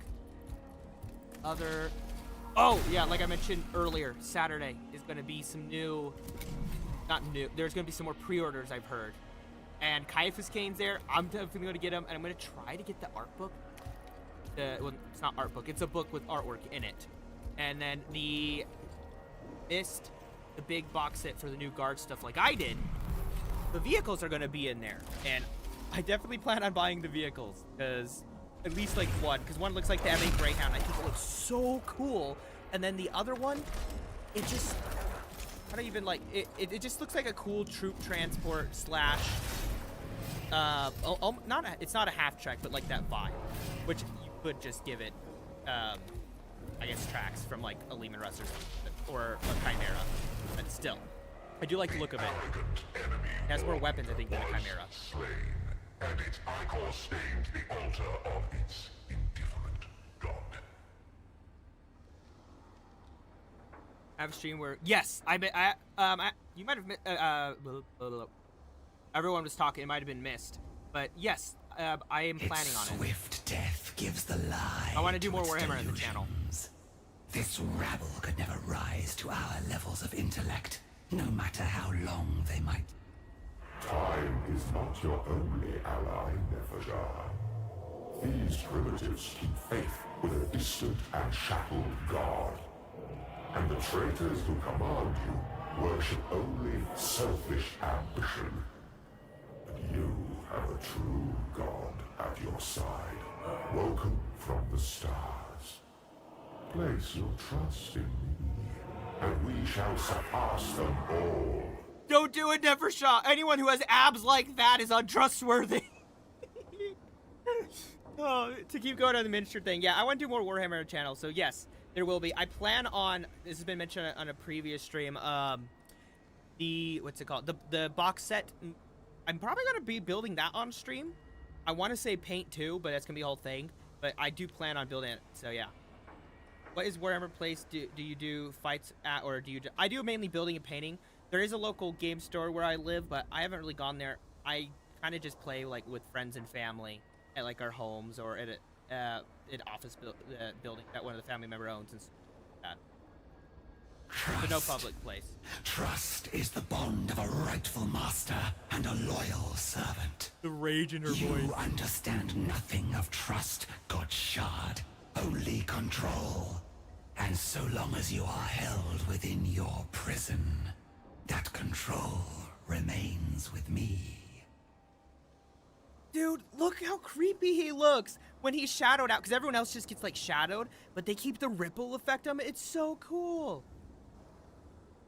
Oh, yeah, like I mentioned earlier, Saturday is going to be some there's going to be some more pre-orders, I've heard. And Caiaphas Kane's there. I'm definitely going to get him, and I'm going to try to get the art book. Well, it's not art book. It's a book with artwork in it. And then the Mist the big box set for the new guard stuff like I did, the vehicles are going to be in there. And I definitely plan on buying the vehicles, because at least like one, because one looks like the M8 Greyhound. I think it looks so cool. And then the other one, it just, I don't even like, it just looks like a cool troop transport slash, it's not a half track, but like that vibe, which you could just give it, I guess tracks from like a Lehman Russ or a Chimera, but still, I do like the look of it. It has more weapons, I think, than a Chimera. Slain, and its ichor stained the altar of its indifferent god. I have a stream where, yes, you might have, everyone was talking, it might have been missed, but yes, I am planning on it. Swift death gives the lie. I want to do more Warhammer on the channel. This rabble could never rise to our levels of intellect, no matter how long they might. Time is not your only ally, Nefershah. These primitives keep faith with a distant and shackled god. And the traitors who command you worship only selfish ambition. But you have a true god at your side, woken from the stars. Place your trust in me, and we shall surpass them all. Don't do it, Nefershah. Anyone who has abs like that is untrustworthy. Oh, to keep going on the miniature thing, yeah, I want to do more Warhammer channel, so yes, there will be. I plan on, this has been mentioned on a previous stream, what's it called? The box set. I'm probably going to be building that on stream. I want to say paint too, but that's going to be a whole thing. But I do plan on building it, so yeah. What is Warhammer place do you do fights at, or do you do? I do mainly building and painting. There is a local game store where I live, but I haven't really gone there. I kind of just play like with friends and family at like our homes or at an office building that one of the family member owns and stuff like that. So no public place. Trust is the bond of a rightful master and a loyal servant. The rage in her voice. You understand nothing of trust, God Shard. Only control. And so long as you are held within your prison, that control remains with me. Dude, look how creepy he looks when he's shadowed out, because everyone else just gets like shadowed, but they keep the ripple effect on it. It's so cool.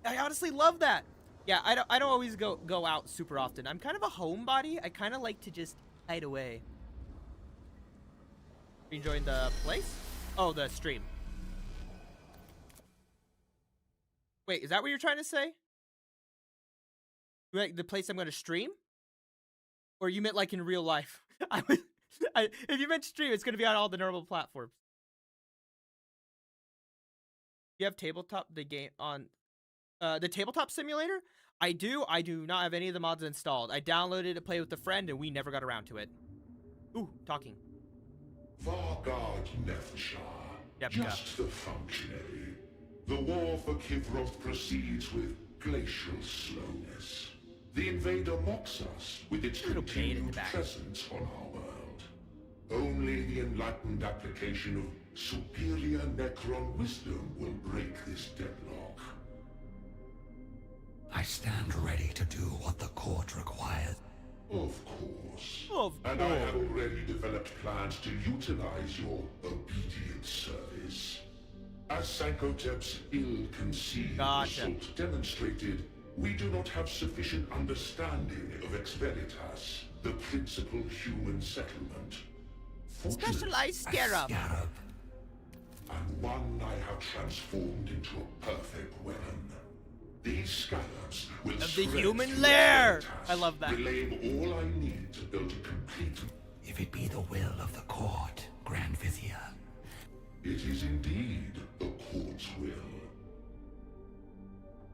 I honestly love that. Yeah, I don't always go out super often. I'm kind of a homebody. I kind of like to just hide away. You enjoying the place? Oh, the stream. Wait, is that what you're trying to say? Like the place I'm going to stream? Or you meant like in real life? If you meant stream, it's going to be on all the normal platforms. You have tabletop, the game on the tabletop simulator? I do not have any of the mods installed. I downloaded it to play with a friend and we never got around to it. Ooh, talking. Vargard Nefershah. Yep, Just the functionary. The war for Kivroth proceeds with glacial slowness. The invader mocks us with its Little pain in the continued back. presence on our world. Only the enlightened application of superior Necron wisdom will break this deadlock. I stand ready to do what the court requires. Of course. Of And I have course. already developed plans to utilize your obedient service. As Sankotep's ill-conceived Gotcha. assault demonstrated, we do not have sufficient understanding of Expelitas, the principal human settlement. Fortunately, Specialized A scarab. scarab. and one I have transformed into a perfect weapon. These scarabs will Of the spread human through lair. Expelitas, I love that. relaying all I need to build a complete. If it be the will of the court, Grand Vizier. It is indeed the court's will.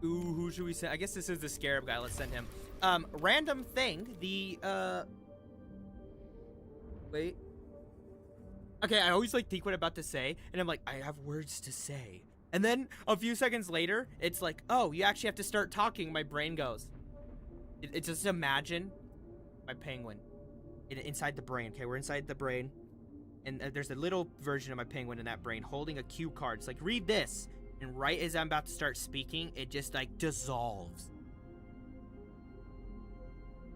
Ooh, who should we send? I guess this is the scarab guy. Let's send him. Random thing. Wait. Okay, I always like think what I'm about to say, and I'm like, I have words to say. And then a few seconds later, it's like, oh, you actually have to start talking. My brain goes. It's just imagine my penguin inside the brain. Okay, we're inside the brain, and there's a little version of my penguin in that brain holding a cue card. It's like, read this, and And right as I'm about to start speaking, it just like dissolves.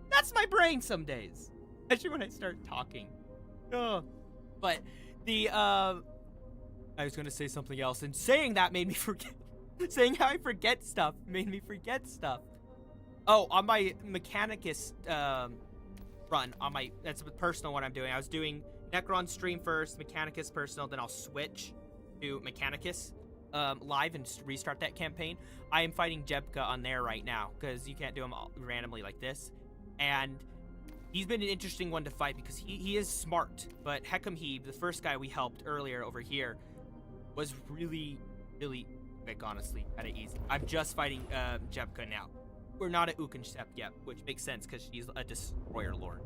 That's my brain some days. Especially when I start talking. Ugh. But the I was gonna say something else, and saying that made me forget. Saying how I forget stuff made me forget stuff. Oh, on my Mechanicus run, that's the personal one I'm doing. I was doing Necron stream first, Mechanicus personal, then I'll switch to Mechanicus live and restart that campaign. I am fighting Jebka on there right now because you can't do them all randomly like this, and he's been an interesting one to fight because he is smart, but Hekam the first guy we helped earlier over here, was really quick, honestly, kind of easy. I'm just fighting Jebka now. We're not at Ukenshep yet, which makes sense because she's a destroyer lord.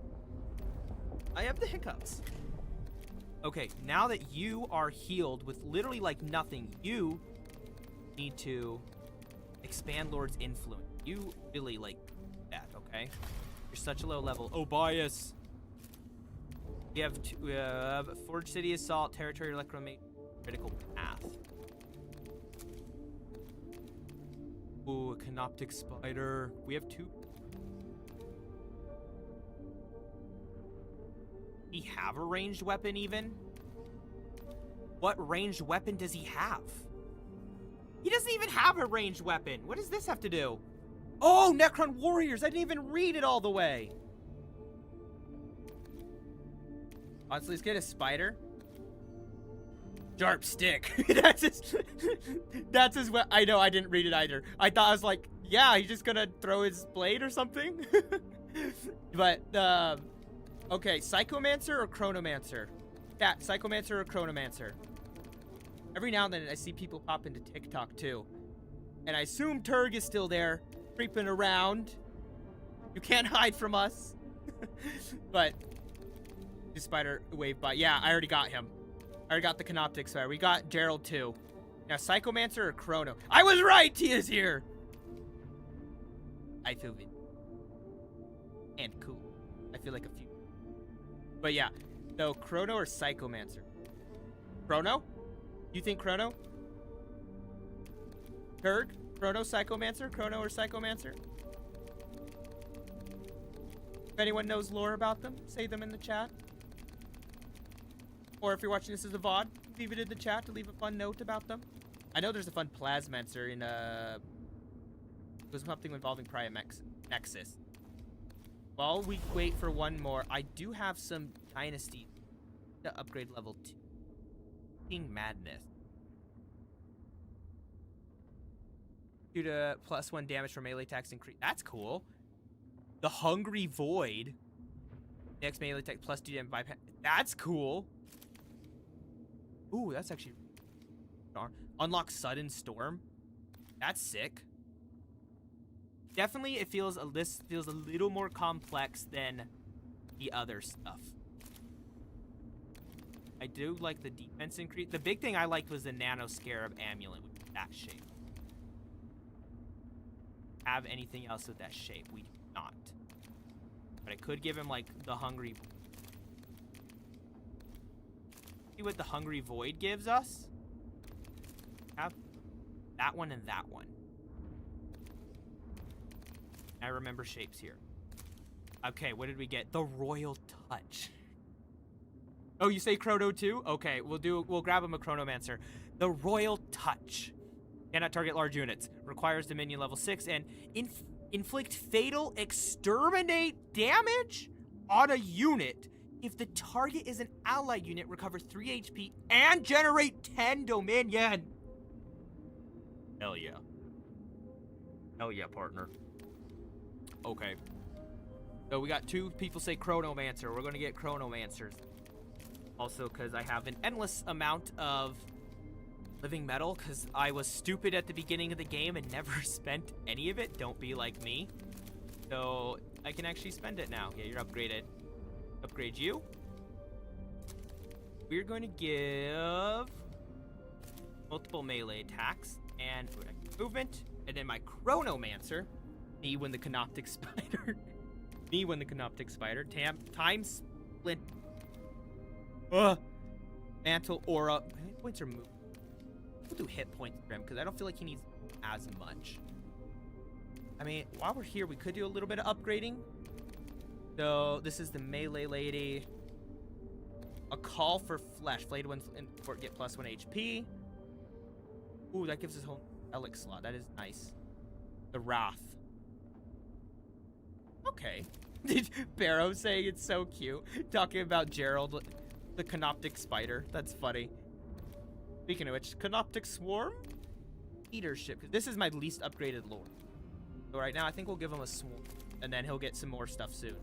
I have the hiccups. Okay, now that you are healed with literally like nothing, you need to expand Lord's influence. You really like that, okay? You're such a low level. Oh, bias. We have Forge City Assault, Territory Electromate, Critical Path. Ooh, a Canoptic Spider. We have 2. He have a ranged weapon even? What ranged weapon does he have? He doesn't even have a ranged weapon. What does this have to do? Oh, Necron Warriors. I didn't even read it all the way. Honestly, let's get a spider. Sharp stick. That's his I know, I didn't read it either. I thought, I was like, yeah, he's just gonna throw his blade or something. But, okay, Psychomancer or Chronomancer? Yeah, Psychomancer or Chronomancer? Every now and then I see people pop into TikTok too. And I assume Turg is still there, creeping around. You can't hide from us. But, the spider wave by. Yeah, I already got him. I already got the Canoptic Spider. We got Gerald too. Now, Psychomancer or Chrono? I was right! He is here! I feel it. And cool. I feel like a few. But yeah, so Chrono or Psychomancer? Chrono? You think Chrono? Turg? Chrono, Psychomancer? Chrono or Psychomancer? If anyone knows lore about them, say them in the chat. Or if you're watching this as a VOD, leave it in the chat to leave a fun note about them. I know there's a fun Plasmancer in it was something involving Nexus. While we wait for one more, I do have some Dynasty to upgrade level 2. King Madness. Due to +1 damage for melee attacks increase. That's cool. The Hungry Void. Next melee attack +2 damage bypass. That's cool. Ooh, that's actually darn. Unlock Sudden Storm. That's sick. Definitely, this feels a little more complex than the other stuff. I do like the defense increase. The big thing I liked was the Nano Scarab Amulet with that shape. Have anything else with that shape? We do not. But I could give him like the Hungry. See what the Hungry Void gives us? Have that one and that one. I remember shapes here. Okay, what did we get? The Royal Touch. Oh, you say Chrono too? Okay, we'll grab him a Chronomancer. The Royal Touch. Cannot target large units. Requires Dominion level 6 and inflict fatal exterminate damage on a unit. If the target is an allied unit, recover 3 HP and generate 10 Dominion. Hell yeah. Hell yeah, partner. Okay. So we got 2 people say Chronomancer. We're going to get Chronomancers. Also, because I have an endless amount of living metal, because I was stupid at the beginning of the game and never spent any of it. Don't be like me. So I can actually spend it now. Yeah, you're upgraded. Upgrade you. We're going to give multiple melee attacks and movement. And then my Chronomancer. Me when the Canoptic Spider. Me when the Canoptic Spider. Time Splint. Mantle Aura. How many points are moved? We'll do hit points for him because I don't feel like he needs as much. I mean, while we're here, we could do a little bit of upgrading. So this is the melee lady. A call for flesh. Flayed ones in fort get +1 HP. Ooh, that gives us a whole relic slot. That is nice. The Wrath. Okay. Barrow saying it's so cute. Talking about Gerald, the Canoptic Spider. That's funny. Speaking of which, Canoptic Swarm? Leadership. This is my least upgraded lord. So right now, I think we'll give him a Swarm. And then he'll get some more stuff soon.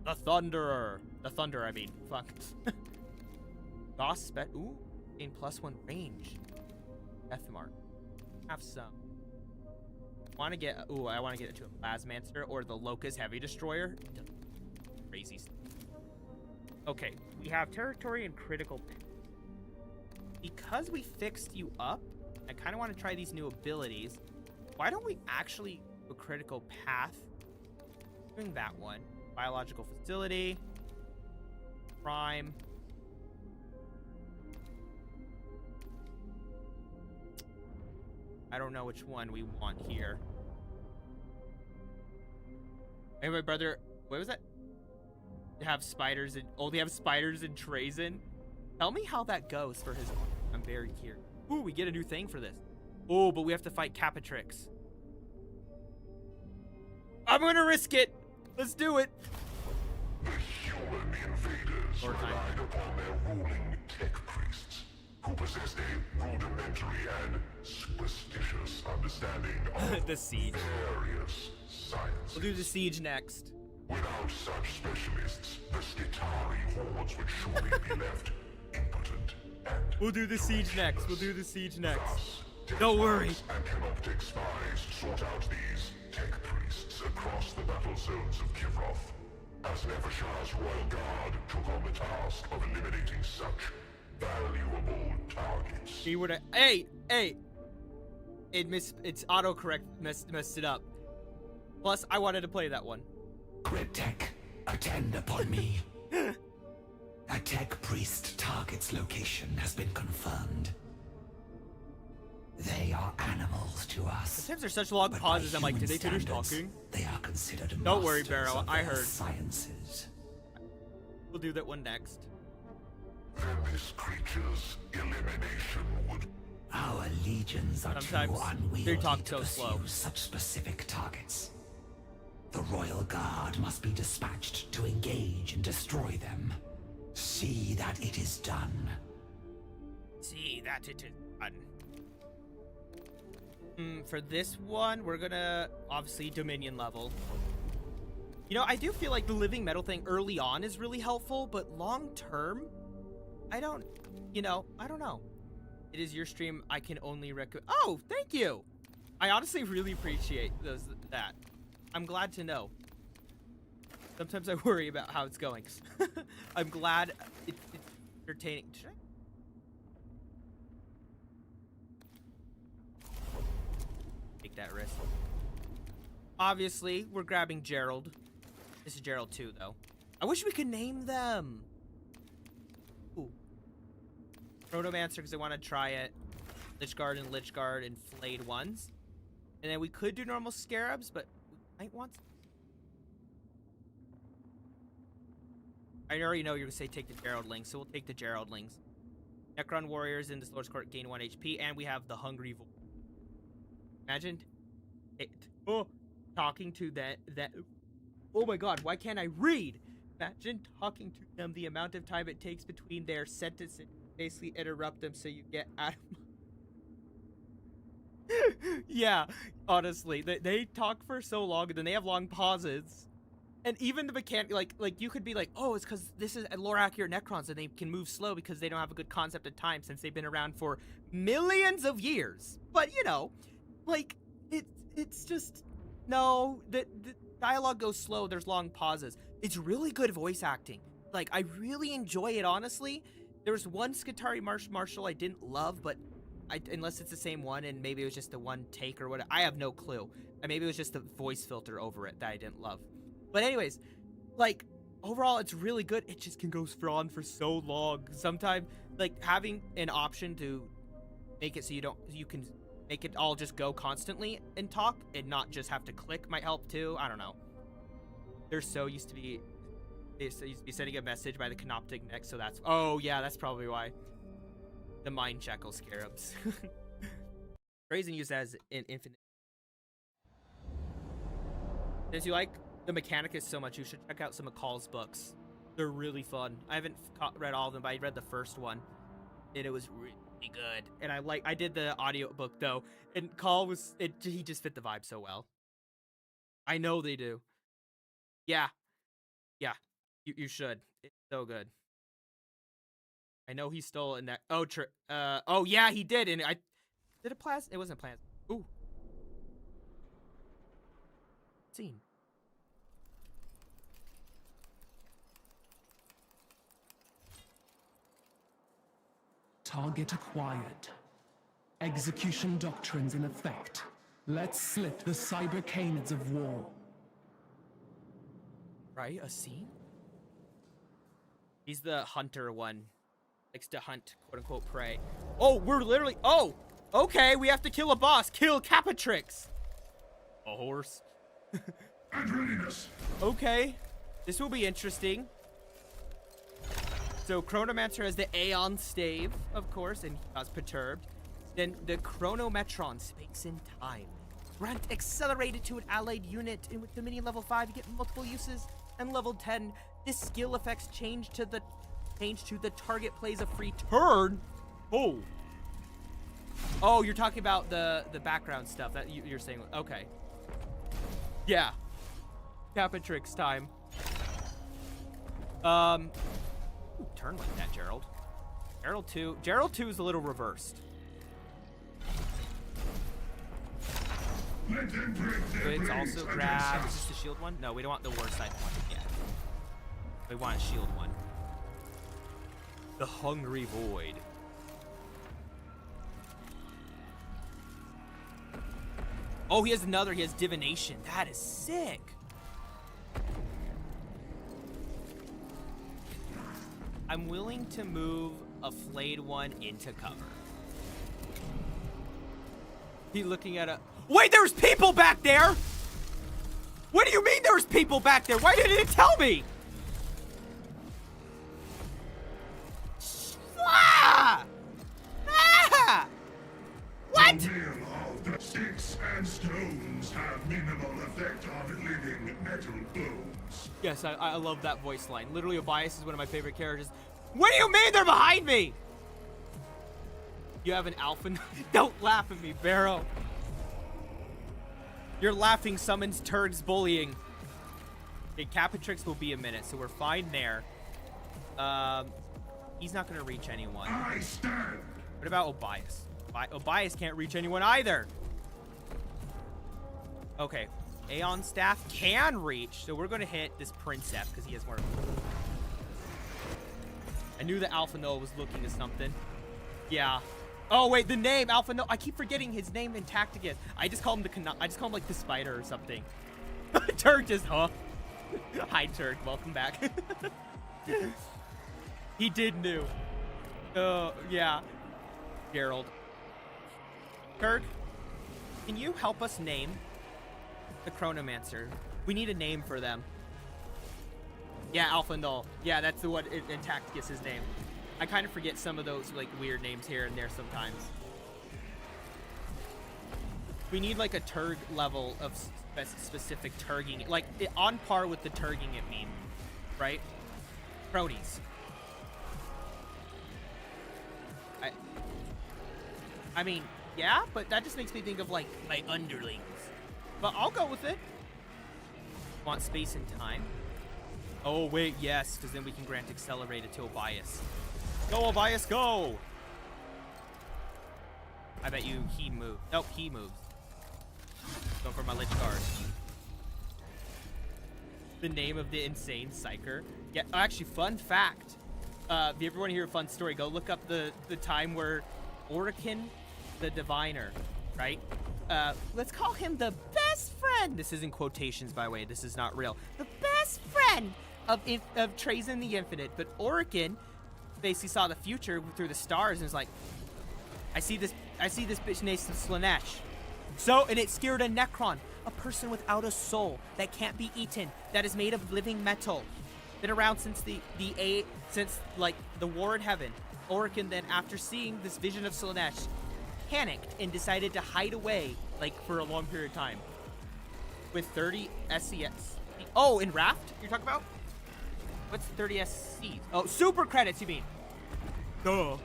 The Thunderer. The Thunder, I mean. Fuck. Boss spec. Ooh. Gain +1 range. Deathmark. Have some. Want to get. Ooh, I want to get it to a Plasmancer or the Locust Heavy Destroyer. Crazy stuff. Okay. We have territory and critical. Because we fixed you up, I kind of want to try these new abilities. Why don't we actually do a critical path? Doing that one. Biological facility. Prime. I don't know which one we want here. Hey, my brother. What was that? They have spiders and they have spiders in Trazen. Tell me how that goes for his. I'm very curious. Ooh, we get a new thing for this. Oh, but we have to fight Capatrix. I'm gonna risk it. Let's do it. The human invaders relied upon their ruling tech priests, who possessed a rudimentary and superstitious understanding of the siege. Various sciences. We'll do the siege next. Without such specialists, the Skitari hordes would surely be left impotent and We'll do the siege next. We'll do the siege next. thus, Don't worry. And Canoptic spies sought out these tech priests across the battle zones of Kivroth, as Nefershah's royal guard took on the task of eliminating such valuable targets. He would have. Hey! It's autocorrect messed it up. Plus, I wanted to play that one. Grid Tech, attend upon me. A tech priest target's location has been confirmed. They are animals to us. Sometimes there's such long but pauses. by I'm like, did they human finish standards, talking? They are considered Don't worry, masters Barrow, of I their heard. Sciences. We'll do that one next. Then this creature's elimination would Our legions are Sometimes too unwieldy they talk to so pursue slow. such specific targets. The royal guard must be dispatched to engage and destroy them. See that it is done. See that it is done. For this one, we're gonna obviously Dominion level. You know, I do feel like the living metal thing early on is really helpful, but long term, I don't know. It is your stream. I can only recommend. Oh, thank you. I honestly really appreciate that. I'm glad to know. Sometimes I worry about how it's going. I'm glad it's entertaining. Should I? Take that risk. Obviously, we're grabbing Gerald. This is Gerald too, though. I wish we could name them. Ooh. Protomancer, because I want to try it. Lichguard and Flayed ones. And then we could do normal Scarabs, but we might want... I already know you're going to say take the Geraldlings, so we'll take the Geraldlings. Necron Warriors in this Lord's Court gain 1 HP, and we have the Hungry Void. Imagine it. Oh, talking to that. Oh my god, why can't I read? Imagine talking to them, the amount of time it takes between their sentences. Basically interrupt them so you get out of... Yeah, honestly, they talk for so long, and then they have long pauses. And even the mechanic, like you could be like, oh, it's because this is lore accurate Necrons, and they can move slow because they don't have a good concept of time since they've been around for millions of years. But you know, like it's just no. The dialogue goes slow. There's long pauses. It's really good voice acting. Like I really enjoy it. Honestly, there was one Skitari Marshal I didn't love, but unless it's the same one, and maybe it was just the one take or what. I have no clue. And maybe it was just the voice filter over it that I didn't love. But anyways, like, overall, it's really good. It just can go on for so long. Sometimes, like, having an option to make it so you can make it all just go constantly and talk and not just have to click might help too. I don't know. They used to be sending a message by the Canoptic neck, so that's, oh yeah, that's probably why. The Mind Shackle Scarabs. Brazen used as an infinite. Since you like the Mechanicus so much, you should check out some of Call's books. They're really fun. I haven't read all of them, but I read the first one, and it was really good. And I did the audio book though, and Call he just fit the vibe so well. I know they do. Yeah, you should. It's so good. I know he stole in that. Oh yeah, he did. And did it plasma? It wasn't plasma. Ooh. Scene. Target acquired. Execution doctrines in effect. Let's slip the cyber canids of war. Right? A scene? He's the hunter one. Likes to hunt, quote-unquote, prey. Oh, we're literally... Oh! Okay, we have to kill a boss. Kill Capatrix! A horse. And readiness. Okay. This will be interesting. So, Chronomancer has the Aeon Stave, of course, and he was perturbed. Then the Chronometron, space and time. Grant accelerated to an allied unit, and with the minion level 5, you get multiple uses. And level 10, this skill effects change to the target plays a free turn. Oh. Oh, you're talking about the background stuff that you're saying. Okay. Yeah. Capatrix time. Ooh, turn like that, Gerald. Gerald 2 is a little reversed. Let them break their It's blades also against grab. Is us. this the shield one? No, we don't want the war side one yet. We want a shield one. The Hungry Void. Oh, he has another. He has Divination. That is sick. I'm willing to move a flayed one into cover. He looking at a... Wait, there's people back there! What do you mean there's people back there? Why didn't it tell me? Ah! Ah! What? The will of the sticks and stones have minimal effect on living metal bones. Yes, I love that voice line. Literally, Obias is one of my favorite characters. What do you mean they're behind me? You have an alpha? Don't laugh at me, Barrow. Your laughing summons Turg's bullying. Okay, Capatrix will be a minute, so we're fine there. He's not gonna reach anyone. I stand. What about Obias? Obias can't reach anyone either. Okay, Aeon Staff can reach, so we're gonna hit this Princess because he has more. I knew that Alpha Noah was looking at something. Yeah. Oh wait, the name Alpha Noah. I keep forgetting his name in Tacticus. I just call him like the spider or something. Turk just Hi Turk, welcome back. He did knew. Oh yeah. Gerald. Turk, can you help us name the Chronomancer? We need a name for them. Yeah, Alpha Null. Yeah, that's the one in Tacticus, his name. I kind of forget some of those like weird names here and there sometimes. We need like a Turg level of specific Turging, like on par with the Turging it meme, right? Cronies. I mean, yeah, but that just makes me think of like my underlings. But I'll go with it. Want space and time. Oh wait, yes, because then we can grant accelerated to Obias. Go, Obias, go! I bet you he moved. Nope, he moves. Go for my Lich Guard. The name of the insane psyker. Yeah, actually, fun fact. If you ever want to hear a fun story, go look up the time where Orican, the Diviner, right? Let's call him the best friend. This is in quotations, by the way. This is not real. The best friend of Trazen the Infinite. But Orican basically saw the future through the stars and was like, I see this I see this bitch named Slanesh. So, and it scared a Necron, a person without a soul that can't be eaten, that is made of living metal. Been around since since the War in Heaven. Orkin then, after seeing this vision of Slanesh, panicked and decided to hide away for a long period of time. With 30 SCS. Oh, in Raft you're talking about? What's 30 SCs? Oh, super credits you mean? Duh.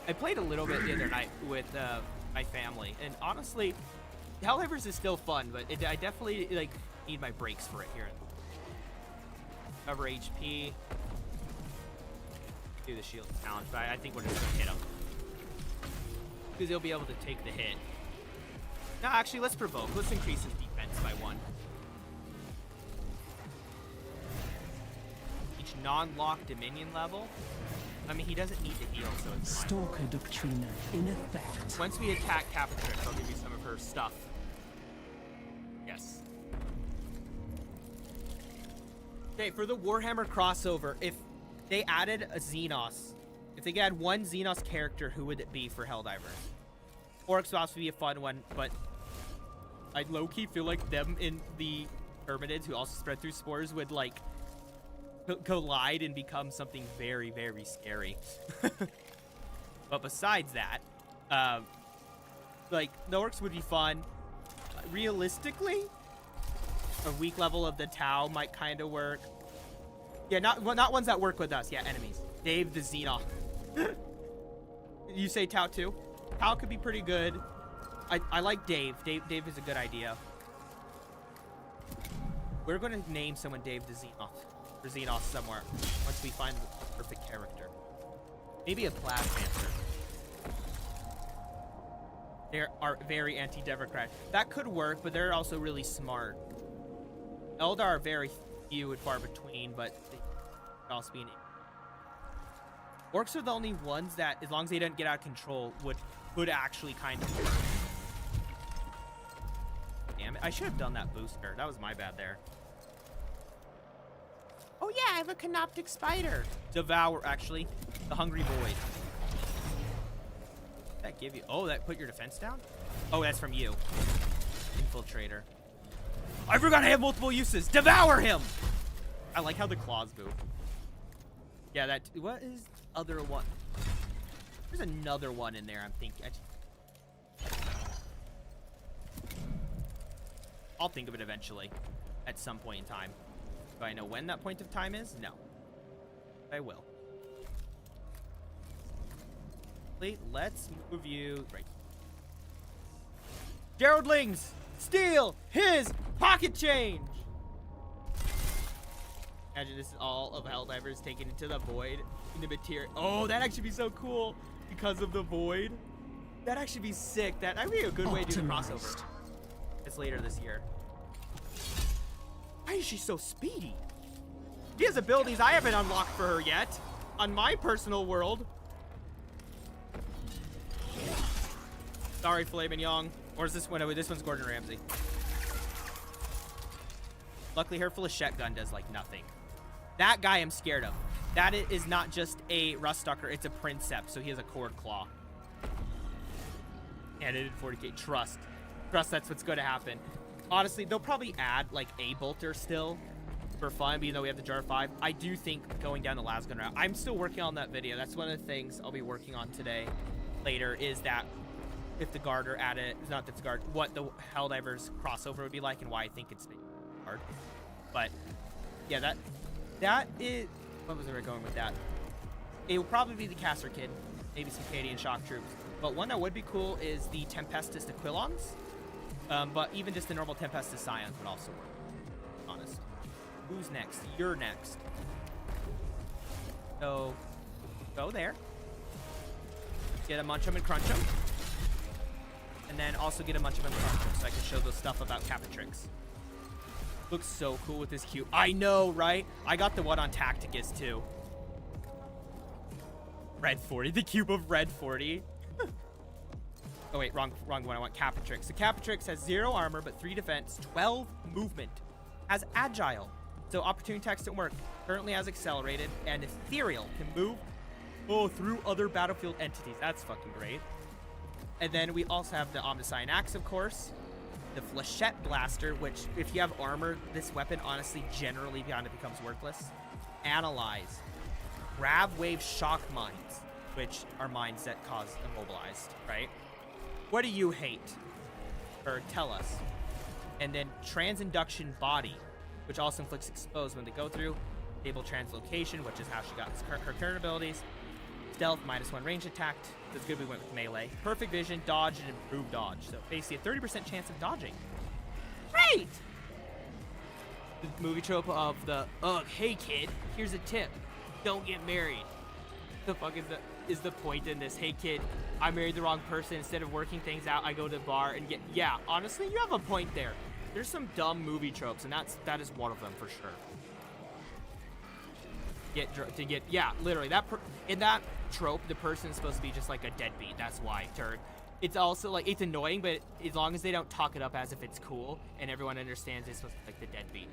I played a little bit the other night with my family, and honestly, Helldivers is still fun, but I definitely need my breaks for it here. Cover HP. Do the shield challenge, but I think we're just gonna hit him because he'll be able to take the hit. No, actually, let's provoke. Let's increase his defense by 1. Each non-locked Dominion level. I mean, he doesn't need to heal, so it's fine. Stalker Doctrina in effect. Once we attack Capatrix, I'll give you some of her stuff. Yes. Okay, for the Warhammer crossover, if they added a Xenos, if they could add one Xenos character, who would it be for Helldivers? Orcs would also be a fun one, but I low-key feel like them in the Terminids, who also spread through spores, would collide and become something very, very scary. But besides that, the Orcs would be fun. Realistically, a weak level of the Tau might kind of work. Yeah, not ones that work with us. Yeah, enemies. Dave the Xenos. You say Tau too? Tau could be pretty good. I like Dave. Dave is a good idea. We're going to name someone Dave the Xenos. Or Xenos somewhere. Once we find the perfect character. Maybe a Plasmancer. They are very anti-democrat. That could work, but they're also really smart. Eldar are very few and far between, but they could also be an... Orcs are the only ones that, as long as they don't get out of control, would actually kind of work. Damn it. I should have done that booster. That was my bad there. Oh yeah, I have a Canoptic Spider. Devour, actually. The Hungry Void. What did that give you? Oh, that put your defense down? Oh, that's from you. Infiltrator. I forgot I have multiple uses. Devour him! I like how the claws move. Yeah, that... What is other one? There's another one in there, I'm thinking. I'll think of it eventually. At some point in time. Do I know when that point of time is? No. I will. Let's move you... Right. Geraldlings! Steal his pocket change! Imagine this is all of Helldivers taken into the void. In the material. Oh, that'd actually be so cool. Because of the void. That'd actually be sick. That'd be a good way to do the crossover. It's later this year. Why is she so speedy? She has abilities I haven't unlocked for her yet. On my personal world. Sorry, Filet Mignon. Or is this one? Oh, this one's Gordon Ramsay. Luckily, her Flechette gun does like nothing. That guy I'm scared of. That is not just a Ruststalker, it's a Princeps, so he has a Cord Claw. And it did 40k. Trust, that's what's going to happen. Honestly, they'll probably add like a bolter still for fun, even though we have the Jar 5. I do think going down the Lasgun route. I'm still working on that video. That's one of the things I'll be working on today, later, is that if the Guard are added, not that the Guard, what the Helldivers crossover would be like and why I think it's hard. But yeah, that is, what was I going with that? It will probably be the Caster Kid, maybe some Cadian shock troops. But one that would be cool is the Tempestus Aquilons. But even just the normal Tempestus Scions would also work. Honest. Who's next? You're next. So, go there. Get a Munch 'em and Crunch 'em. And then also get a Munch 'em and Crunch 'em so I can show those stuff about Capatrix. Looks so cool with this cube. I know, right? I got the one on Tacticus too. Red 40. The cube of Red 40. Oh wait, wrong one. I want Capatrix. So Capatrix has 0 armor, but 3 defense, 12 movement. Has agile. So opportunity attacks don't work. Currently has accelerated, and ethereal. Can move Oh, through other battlefield entities. That's fucking great. And then we also have the Omnicyan Axe, of course. The Flechette Blaster, which, if you have armor, this weapon, honestly, generally kind of becomes worthless. Analyze. Grav Wave Shock Mines, which are mines that cause immobilized, right? What do you hate? Or tell us. And then Transinduction Body, which also inflicts exposed when they go through. Stable Translocation, which is how she got her current abilities. Stealth, -1 range attack. That's good, we went with melee. Perfect vision, dodge, and improved dodge. So basically a 30% chance of dodging. Great! The movie trope of the, hey kid, here's a tip. Don't get married. The fuck is the point in this? Hey kid, I married the wrong person. Instead of working things out, I go to the bar and get, yeah, honestly, you have a point there. There's some dumb movie tropes, and that is one of them for sure. Yeah, literally, in that trope, the person is supposed to be just like a deadbeat. That's why, Turd. It's also like, it's annoying, but as long as they don't talk it up as if it's cool and everyone understands it's supposed to be like the deadbeat.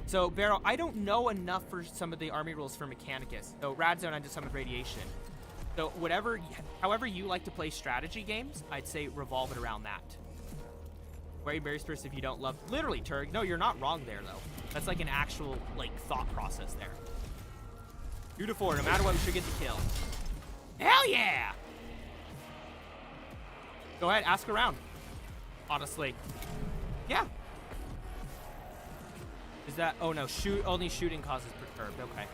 So, Barrow, I don't know enough for some of the army rules for Mechanicus. So, Rad Zone, I just summoned Radiation. So, however you like to play strategy games, I'd say revolve it around that. Very, very specific if you don't love... Literally, Turg. No, you're not wrong there, though. That's like an actual, like, thought process there. 2 to 4, no matter what, we should get the kill. Hell yeah! Go ahead, ask around. Honestly. Yeah. Is that... Oh, no. Only shooting causes perturbed. Okay.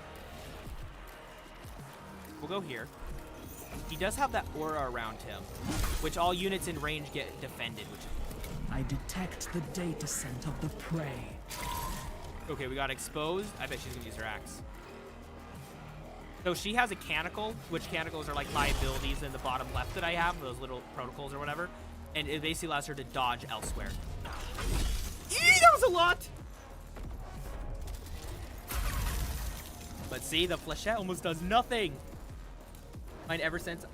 We'll go here. He does have that aura around him, which all units in range get defended, which is... I detect the data scent of the prey. Okay, we got exposed. I bet she's gonna use her axe. So she has a canonical, which canonicals are like my abilities in the bottom left that I have, those little protocols or whatever. And it basically allows her to dodge elsewhere. Eee, that was a lot! But see, the Flechette almost does nothing. Mine ever since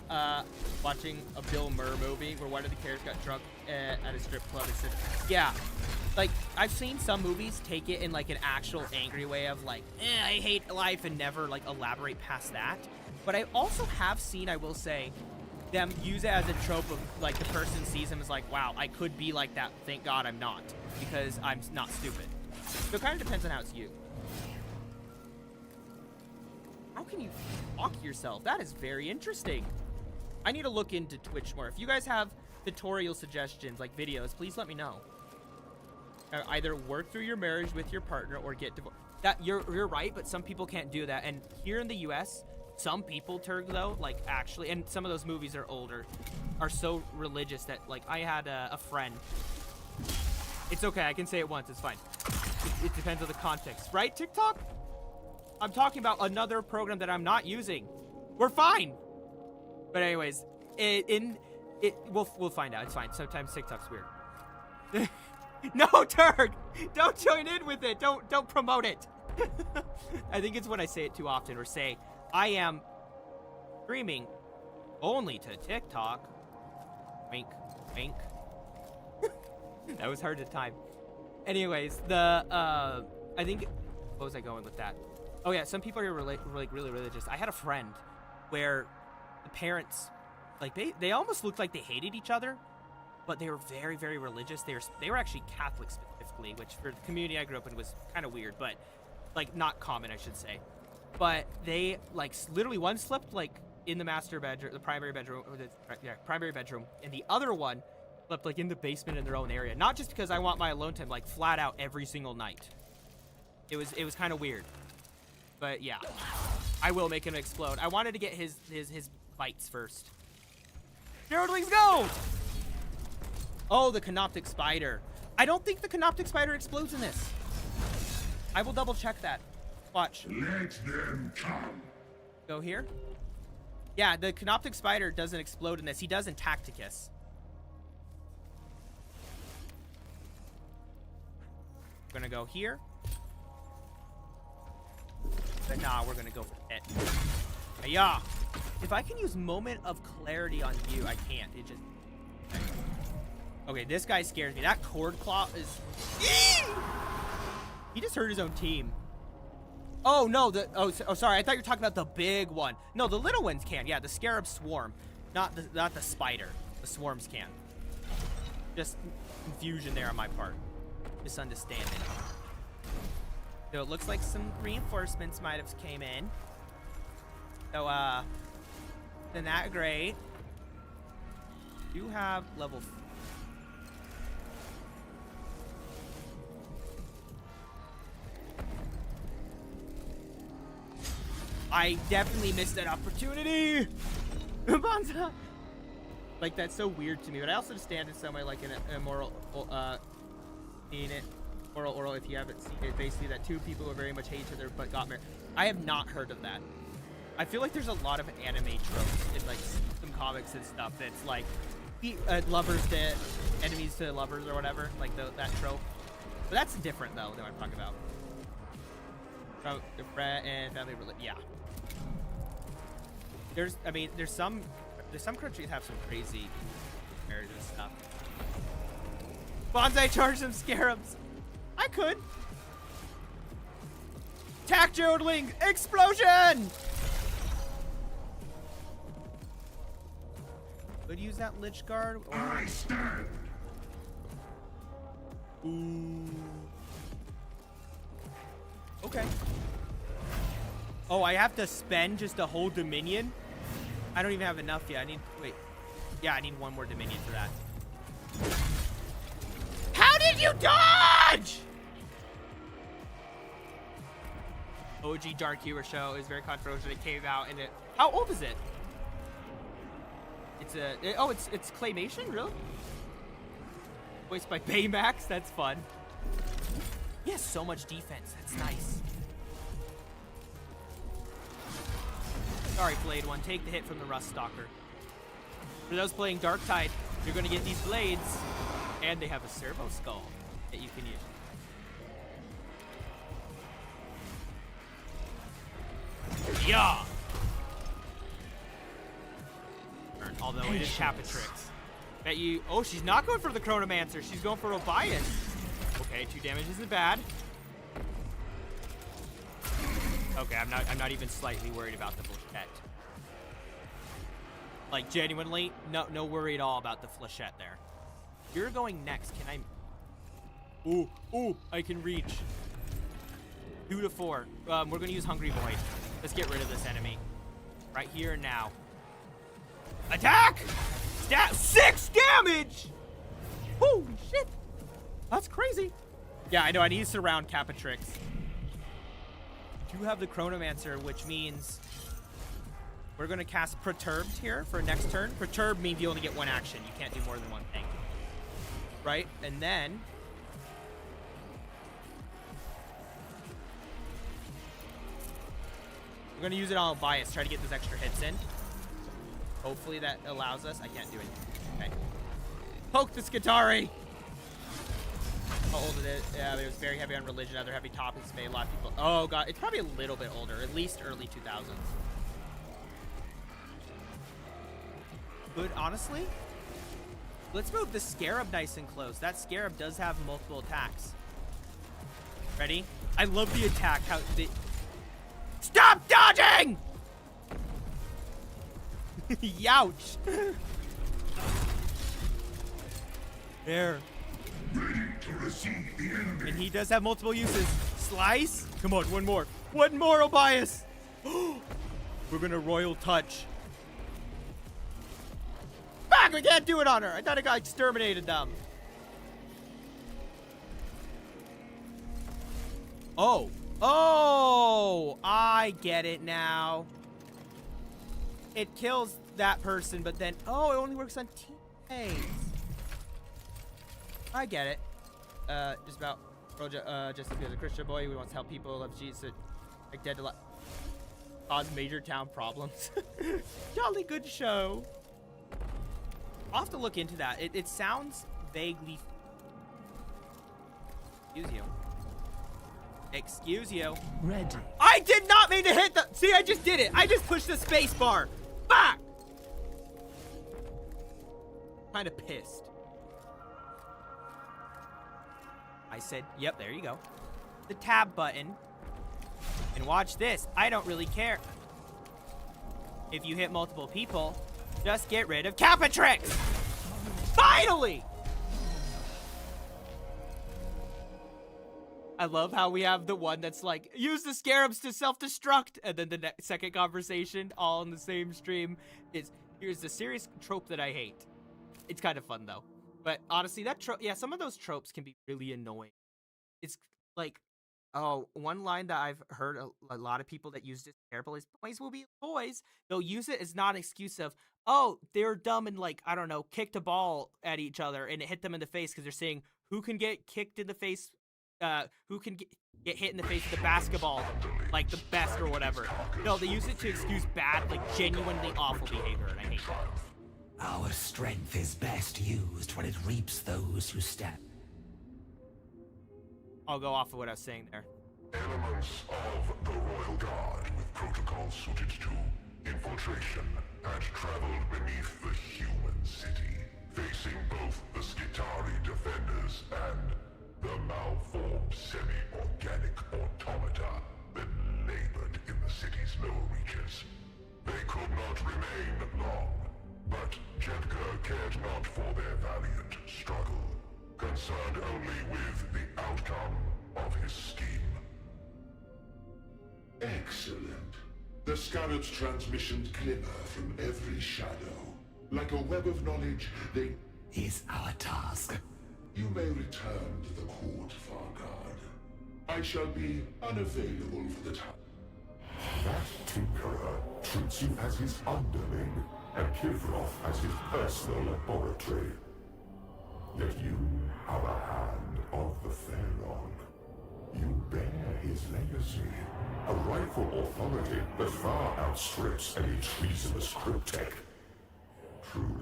watching a Bill Murray movie where one of the characters got drunk at a strip club and said, yeah, like I've seen some movies take it in like an actual angry way of like, I hate life and never like elaborate past that. But I also have seen, I will say, them use it as a trope of like the person sees him as like, wow, I could be like that. Thank God I'm not, because I'm not stupid. So it kind of depends on how it's used. How can you walk yourself? That is very interesting. I need to look into Twitch more. If you guys have tutorial suggestions, like videos, please let me know. Either work through your marriage with your partner or get divorced. That you're right, but some people can't do that. And here in the US, some people, Turg, though, like actually, and some of those movies are older, are so religious that like I had a friend. It's okay, I can say it once, it's fine. It depends on the context, right, TikTok? I'm talking about another program that I'm not using. We're fine. But anyways, we'll find out. It's fine. Sometimes TikTok's weird. No, Turg! Don't join in with it. Don't promote it. I think it's when I say it too often, or say I am streaming only to TikTok. Wink, wink. That was hard to time. Anyways, I think, what was I going with that? Oh yeah, some people are really religious. I had a friend where the parents, like they almost looked like they hated each other, but they were very, very religious. They were actually Catholic specifically, which for the community I grew up in was kind of weird, but like not common, I should say. But they like literally one slept like in the master bedroom, the primary bedroom, primary bedroom, and the other one slept like in the basement in their own area. Not just because I want my alone time, like flat out every single night. It was kind of weird. But yeah, I will make him explode. I wanted to get his bites first. Geraldwings, go! Oh, the Canoptic Spider. I don't think the Canoptic Spider explodes in this. I will double check that. Watch. Let them come. Go here. Yeah, the Canoptic Spider doesn't explode in this. He does in Tacticus. We're gonna go here. But nah, we're gonna go for it. Yeah. If I can use Moment of Clarity on you, I can't. It just... Okay, this guy scares me. That Cord Claw is... He just hurt his own team. Oh no, sorry, I thought you were talking about the big one. No, the little ones can. Yeah, the scarab swarm, not the spider. The swarms can. Just confusion there on my part. Misunderstanding. So it looks like some reinforcements might have came in. So then that great. You have level. I definitely missed that opportunity. Bonza. Like, that's so weird to me, but I also understand it somewhere like in a moral, seeing it, oral, if you haven't seen it, basically that two people who very much hate each other but got married. I have not heard of that. I feel like there's a lot of anime tropes in, like, some comics and stuff that's, like, lovers to enemies to lovers or whatever, like that trope. But that's different, though, than what I'm talking about. So, friend and family, yeah. There's some countries have some crazy marriage and stuff. Bonsai charge some scarabs. I could. Attack Jodeling! Explosion! Could use that Lich Guard. Or... I stand. Ooh. Okay. Oh, I have to spend just a whole Dominion? I don't even have enough yet. Wait. Yeah, I need one more Dominion for that. How did you dodge? OG Dark Humor Show is very controversial. It came out and how old is it? It's claymation, really? Voiced by Baymax, that's fun. He has so much defense, that's nice. Sorry, Blade One, take the hit from the Rust Stalker. For those playing Darktide, you're gonna get these blades, and they have a servo skull that you can use. Yeah! Although it is Capatrix. Bet you. Oh, she's not going for the Chronomancer. She's going for Obias. Okay, 2 damage isn't bad. Okay, I'm not even slightly worried about the Flechette. Like, genuinely, no worry at all about the Flechette there. You're going next. Can I? Ooh, I can reach. 2 to 4. We're gonna use Hungry Void. Let's get rid of this enemy. Right here and now. Attack! 6 damage! Holy shit! That's crazy. Yeah, I know. I need to surround Capatrix. You have the Chronomancer, which means we're going to cast Perturbed here for next turn. Perturbed means you only get 1 action. You can't do more than 1 thing. Right? And then... we're going to use it on Bias. Try to get those extra hits in. Hopefully that allows us. I can't do it. Okay. Poke the Skitari! How old it is? Yeah, it was very heavy on religion. Other heavy topics made a lot of people. Oh god, it's probably a little bit older, at least early 2000s. But honestly, let's move the Scarab nice and close. That Scarab does have multiple attacks. Ready? I love the attack. How they... Stop dodging! Youch! There. Ready to receive the enemy. And he does have multiple uses. Slice? Come on, one more. One more, Obias! We're gonna Royal Touch. Fuck, we can't do it on her! I thought I got exterminated them. Oh. Oh! I get it now. It kills that person, but then... oh, it only works on teammates. I get it. Just about just as a Christian boy who wants to help people, loves Jesus, like dead to life, cause major town problems. Jolly good show. I'll have to look into that. It sounds vaguely. Excuse you. Excuse you. Ready. I did not mean to hit the. See, I just did it. I just pushed the space bar. Fuck. Kind of pissed. I said, yep, there you go. The tab button. And watch this. I don't really care. If you hit multiple people, just get rid of Capatrix! Finally! I love how we have the one that's like, use the scarabs to self-destruct, and then the second conversation, all in the same stream, is, here's the serious trope that I hate. It's kind of fun, though. But honestly, that trope, yeah, some of those tropes can be really annoying. It's like, oh, one line that I've heard a lot of people that use this terrible is, boys will be boys. They'll use it as not an excuse of, oh, they're dumb and, like, I don't know, kicked a ball at each other and it hit them in the face because they're saying, who can get kicked in the face, who can get hit in the face with a basketball, like, the best or whatever. No, they use it to excuse bad, like, genuinely awful behavior, and I hate that. Our strength is best used when it reaps those who step. I'll go off of what I was saying there. Elements of the Royal Guard with protocols suited to infiltration had traveled beneath the human city, facing both the Skitari defenders and the malformed semi-organic automata that labored in the city's lower reaches. They could not remain long, but Jedka cared not for their valiant struggle, concerned only with the outcome of his scheme. Excellent. The Scarab's transmissions glimmer from every shadow. Like a web of knowledge, they... Is our task. You may return to the court, Farguard. I shall be unavailable for the time. That tinkerer treats you as his underling, and Kivroth as his personal laboratory. Yet you are a hand of the Pharaon. You bear his legacy, a rightful authority that far outstrips any treasonous cryptech.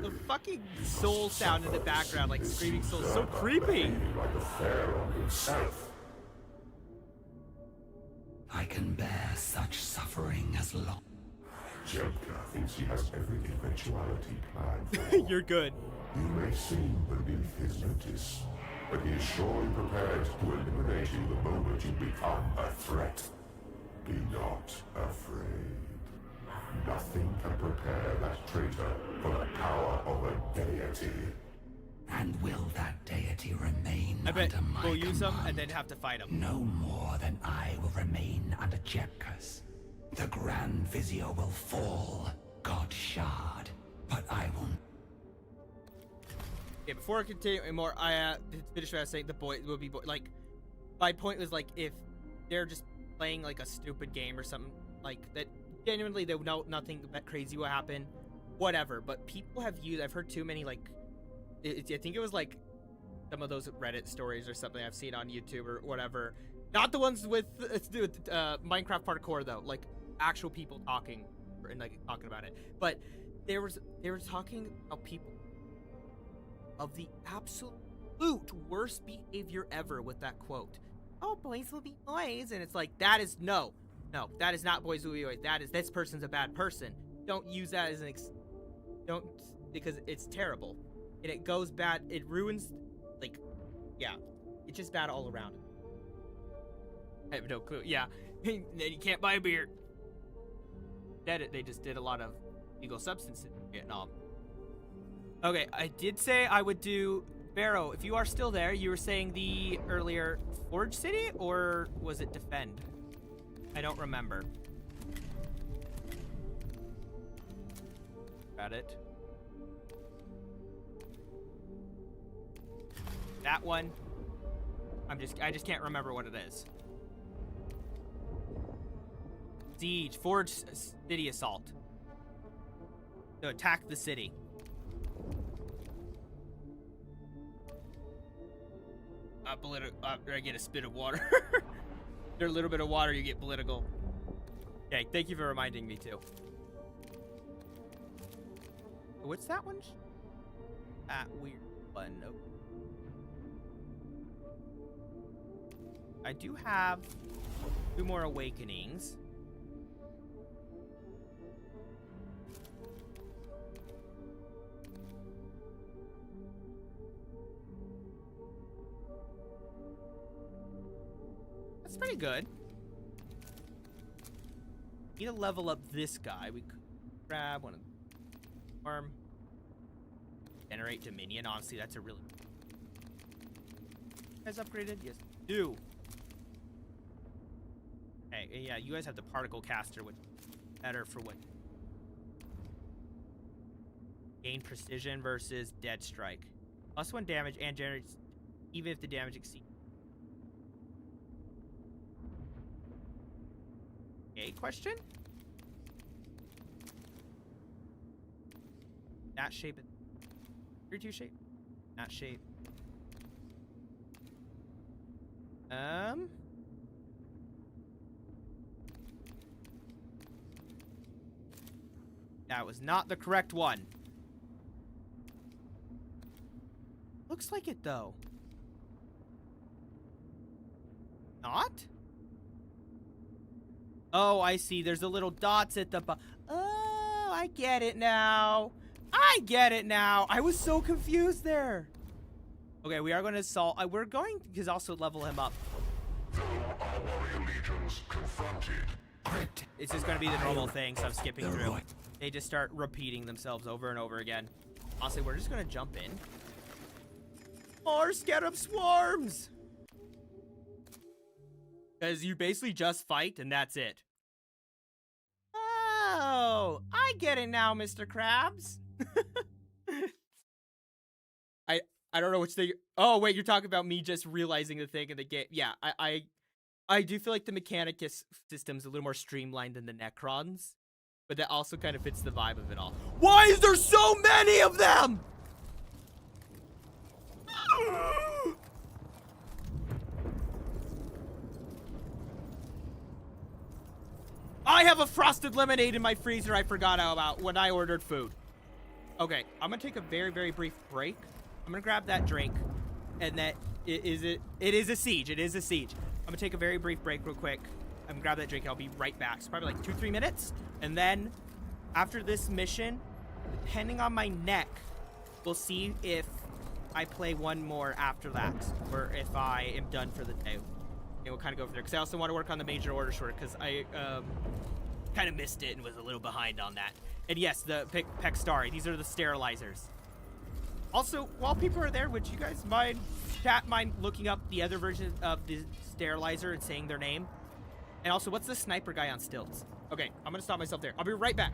The fucking soul sound in the background, like screaming souls, so creepy. Like the Pharaon himself. I can bear such suffering as long. Jemka thinks he has every eventuality planned for. You're good. You may seem beneath his notice, but he is surely prepared to eliminate you the moment you become a threat. Be not afraid. Nothing can prepare that traitor for the power of a deity. And will that deity remain I bet under my we'll use them command? and then have to fight them. No more than I will remain under Jepka's. The Grand Vizier will fall, God shard, but I won't. Okay, before I continue anymore, I to finish what I was saying, the boy will be like, my point was like, if they're just playing like a stupid game or something like that, genuinely they know nothing that crazy will happen, whatever. But people have used, I've heard too many like, I think it was like some of those Reddit stories or something I've seen on YouTube or whatever. Not the ones with Minecraft parkour though, like actual people talking and like talking about it. But they were talking about people of the absolute worst behavior ever with that quote. Oh, boys will be boys, and it's like that is no, that is not boys will be boys. That is this person's a bad person. Don't use that as an don't, because it's terrible and it goes bad. It ruins, like, yeah, it's just bad all around. I have no clue. Yeah, then you can't buy a beer. They just did a lot of illegal substances in Vietnam. Okay, I did say I would do Barrow. If you are still there, you were saying the earlier Forge City, or was it Defend? I don't remember. Got it. That one. I just can't remember what it is. Siege, Forge City Assault. To attack the city. I get a spit of water. There's a little bit of water, you get political. Okay, thank you for reminding me too. What's that one? That weird one. Nope. I do have 2 more awakenings. That's pretty good. Need to level up this guy. We could grab one of the arm. Generate Dominion. Honestly, that's a really... You guys upgraded? Yes, you do. Hey, yeah, you guys have the particle caster, which is better for what? Gain precision versus dead strike. +1 damage and generates even if the damage exceeds. Okay, question? That shape. 3-2 shape? That shape. That was not the correct one. Looks like it, though. Not? Oh, I see. There's the little dots at the Oh, I get it now. I get it now. I was so confused there. Okay, we are going to solve... we're going to also level him up. Though our warrior legions confronted. It's just going to be the normal thing, so I'm skipping through. They just start repeating themselves over and over again. Honestly, we're just going to jump in. More scarab swarms! Because you basically just fight, and that's it. Oh, I get it now, Mr. Krabs. I don't know which thing. Oh, wait, you're talking about me just realizing the thing in the game. Yeah, I do feel like the Mechanicus system's a little more streamlined than the Necrons. But that also kind of fits the vibe of it all. Why is there so many of them? I have a frosted lemonade in my freezer I forgot about when I ordered food. Okay, I'm gonna take a very, very brief break. I'm gonna grab that drink, and that it is a siege. It is a siege. I'm gonna take a very brief break real quick. I'm gonna grab that drink. I'll be right back. It's probably like 2-3 minutes, and then after this mission, depending on my neck, we'll see if I play one more after that, or if I am done for the day. And we'll kind of go from there, because I also want to work on the major order short, because I kind of missed it and was a little behind on that. And yes, the Pextari, these are the sterilizers. Also, while people are there, would you guys mind looking up the other version of the sterilizer and saying their name? And also, what's the sniper guy on stilts? Okay, I'm gonna stop myself there. I'll be right back.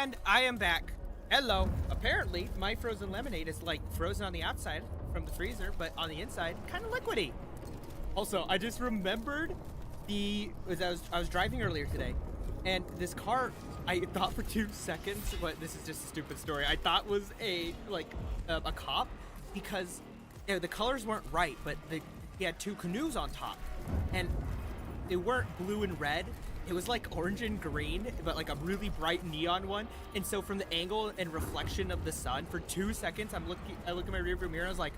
And I am back. Hello. Apparently, my frozen lemonade is like frozen on the outside from the freezer, but on the inside, kind of liquidy. Also, I just remembered I was driving earlier today, and this car, I thought for 2 seconds, but this is just a stupid story. I thought was a cop because the colors weren't right, but he had 2 canoes on top, and they weren't blue and red. It was like orange and green, but like a really bright neon one. And so from the angle and reflection of the sun, for 2 seconds, I look at my rearview mirror and I was like,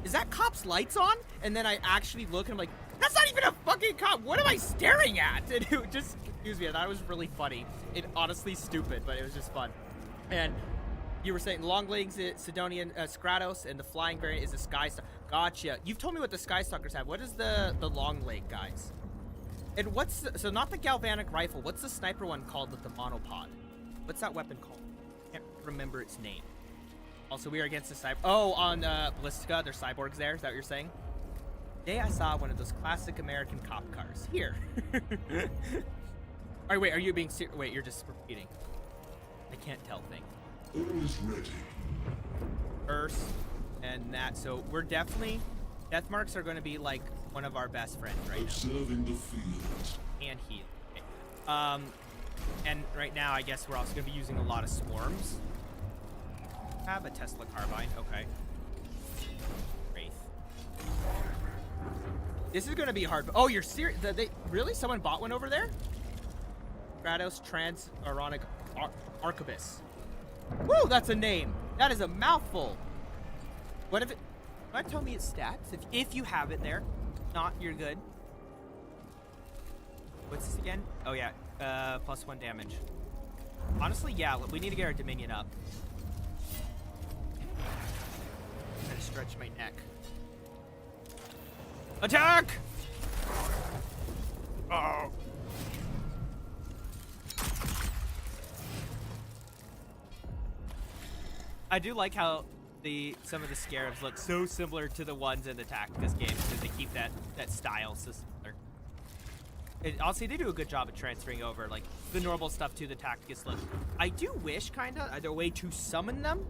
is that cop's lights on? And then I actually look and I'm like, that's not even a fucking cop. What am I staring at? And it just confused me. I thought it was really funny. It honestly stupid, but it was just fun. And you were saying long legs, Sidonian Scratos, and the flying variant is the Sky Stalker. Gotcha. You've told me what the Sky Stalkers have. What is the long leg guys? And so not the galvanic rifle. What's the sniper one called with the monopod? What's that weapon called? Can't remember its name. Also, we are against the cyber. Oh, on Ballistica, there's cyborgs there. Is that what you're saying? Today I saw one of those classic American cop cars. Here. All right, wait, are you being serious? Wait, you're just repeating. I can't tell things. Always ready. Earth and that. So we're definitely... Death marks are going to be like one of our best friends right now. Observing the field. And heal. Okay. And right now, I guess we're also going to be using a lot of swarms. Have a Tesla carbine. Okay. Wraith. This is going to be hard. Oh, you're serious? Really? Someone bought one over there? Stratos Transuronic Arquebus. Woo, that's a name. That is a mouthful. What if it... Might tell me its stats if you have it there. Not, you're good. What's this again? Oh yeah, +1 damage. Honestly, yeah, we need to get our Dominion up. I'm gonna stretch my neck. Attack! Oh. I do like how some of the scarabs look so similar to the ones in the Tacticus games, because they keep that style so similar. Honestly, they do a good job of transferring over like the normal stuff to the Tacticus look. I do wish kinda a way to summon them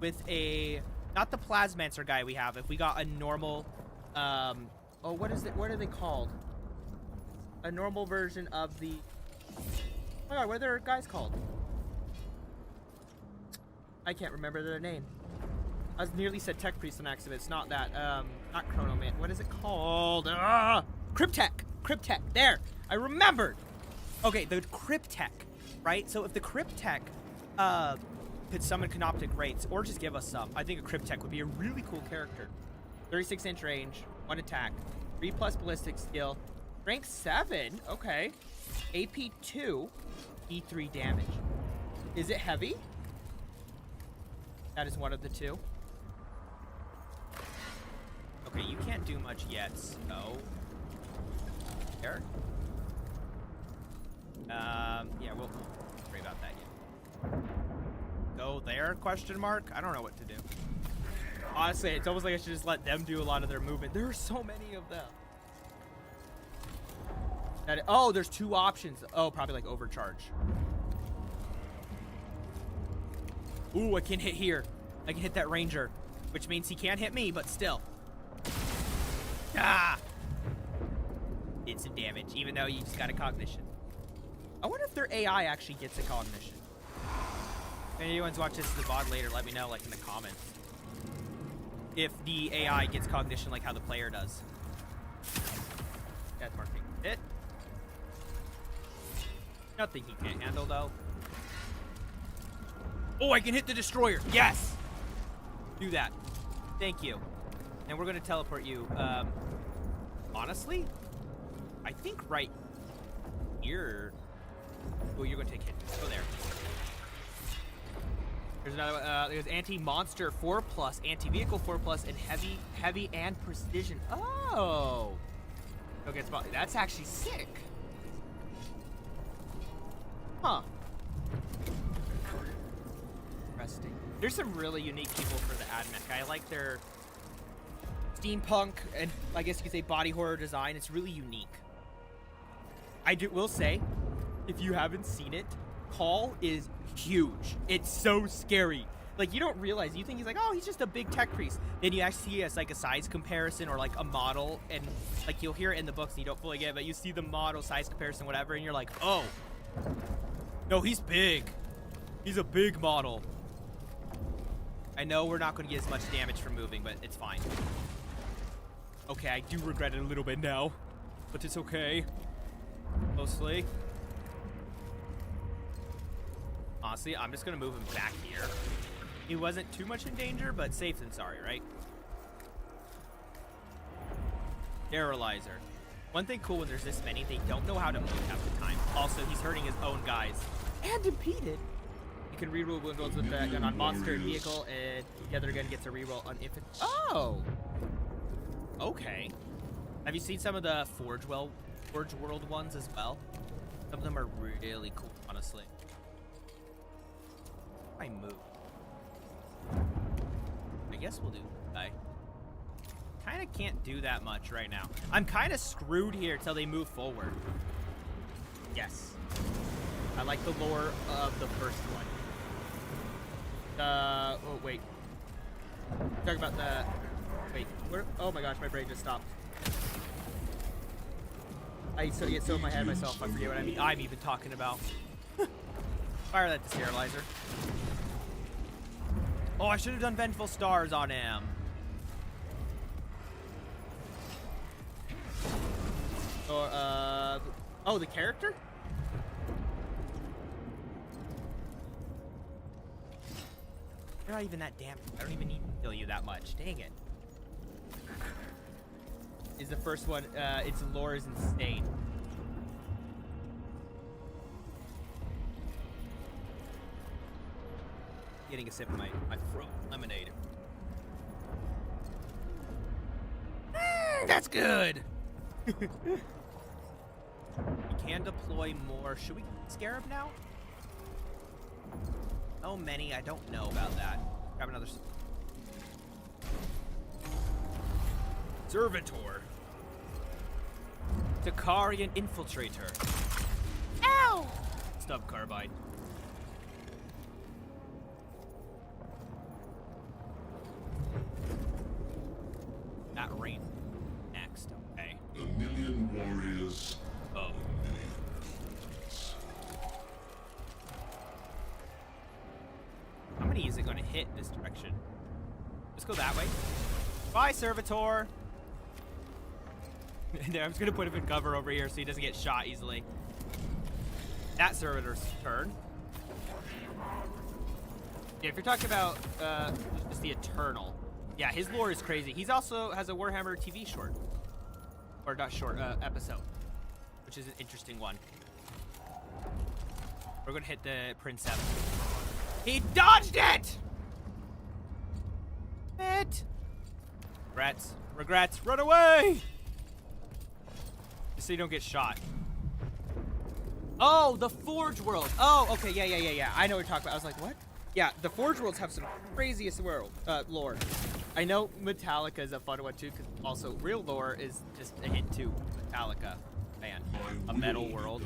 with not the Plasmancer guy we have. If we got a normal oh, what are they called? A normal version of the oh my god, what are their guys called? I can't remember their name. I was nearly said Tech Priest on accident. It's not that. Not Chrono Man. What is it called? Cryptech. Cryptech. There. I remembered. Okay, the Cryptech, right? So if the Cryptech could summon Canoptic Wraiths or just give us some, I think a Cryptech would be a really cool character. 36-inch range, 1 attack, 3+ ballistic skill, strength 7. Okay. AP 2, E3 damage. Is it heavy? That is one of the 2. Okay, you can't do much yet, so... There? Yeah, we'll worry about that yet. Go there, question mark? I don't know what to do. Honestly, it's almost like I should just let them do a lot of their movement. There are so many of them. Oh, there's 2 options. Oh, probably like overcharge. Ooh, I can hit here. I can hit that ranger, which means he can't hit me, but still. Ah! Did some damage, even though you just got a cognition. I wonder if their AI actually gets a cognition. If anyone's watching this as the VOD later, let me know, like, in the comments. If the AI gets cognition like how the player does. Death marking. Hit. Nothing he can't handle, though. Oh, I can hit the destroyer. Yes! Do that. Thank you. And we're going to teleport you. Honestly, I think right here. Oh, you're going to take hit. Go there. There's another. There's anti-monster 4+, anti-vehicle 4+, and heavy and precision. Oh. Okay, that's actually sick. Huh. Interesting. There's some really unique people for the AdMech. I like their steampunk and I guess you could say body horror design. It's really unique. Will say, if you haven't seen it, call is huge. It's so scary. Like, you don't realize, you think he's like, oh, he's just a big tech priest. Then you actually see it as like a size comparison or like a model, and like you'll hear it in the books and you don't fully get it, but you see the model, size comparison, whatever, and you're like, oh, no, he's big. He's a big model. I know we're not going to get as much damage from moving, but it's fine. Okay, I do regret it a little bit now, but it's okay. Mostly. Honestly, I'm just going to move him back here. He wasn't too much in danger, but safe than sorry, right? Sterilizzer. One thing cool when there's this many, they don't know how to move half the time. Also, he's hurting his own guys. And impeded. You can reroll wound rolls with that gun on monster and vehicle, and the other gun gets a reroll on infant. Oh! Okay. Have you seen some of the Forge World ones as well? Some of them are really cool, honestly. I move. I guess we'll do I kind of can't do that much right now. I'm kind of screwed here till they move forward. Yes. I like the lore of the first one. Oh, wait. Talk about the... Wait. Where? Oh my gosh, my brain just stopped. I sort of get so in my head myself, I forget what I'm even talking about. Fire that sterilizer. Oh, I should have done Vengeful Stars on him. Or, oh, the character? They're not even that damaged. I don't even need to kill you that much. Dang it. Is the first one, its lore is insane. Getting a sip of my throat lemonade. That's good. We can deploy more. Should we Scarab now? So many, I don't know about that. Grab another Servitor. Takarian Infiltrator. Ow! Stub Carbide. That rain. Next, okay. A million warriors. Oh. How many is it going to hit this direction? Let's go that way. Bye, Servitor. There, I'm just going to put him in cover over here so he doesn't get shot easily. That Servitor's turn. Yeah, if you're talking about just the Eternal. Yeah, his lore is crazy. He's also has a Warhammer TV short. Or not short, episode. Which is an interesting one. We're going to hit the Prince 7. He dodged it! Regrets. Regrets. Run away! Just so you don't get shot. Oh, the Forge World. Oh, okay. Yeah. I know what you're talking about. I was like, what? Yeah, the Forge Worlds have some craziest lore. I know Metallica is a fun one too, because also real lore is just a hint to Metallica band, a metal world.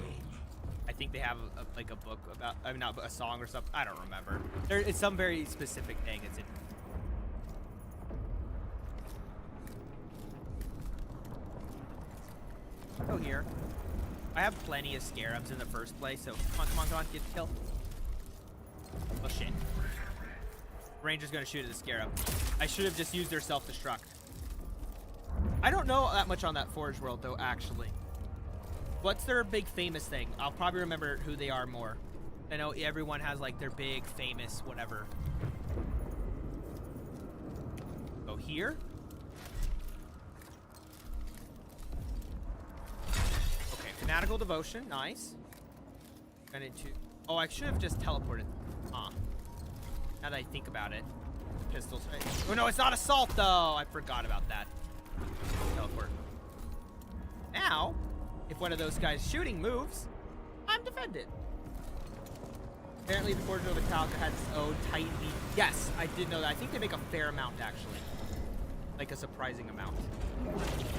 I think they have like a book about, I mean, not a song or something. I don't remember. It's some very specific thing. It's in. Go here. I have plenty of Scarabs in the first place, so come on, get the kill. Oh shit. Ranger's gonna shoot at the Scarab. I should have just used their self-destruct. I don't know that much on that Forge World though, actually. What's their big famous thing? I'll probably remember who they are more. I know everyone has like their big famous whatever. Go here. Okay, Fanatical Devotion, nice. And into, oh, I should have just teleported. Now that I think about it. Pistols, right? Oh no, it's not assault though! I forgot about that. Teleport. Now, if one of those guys shooting moves, I'm defended. Apparently the Forge of Metallica has its own Titan lead. Yes, I did know that. I think they make a fair amount actually. Like a surprising amount.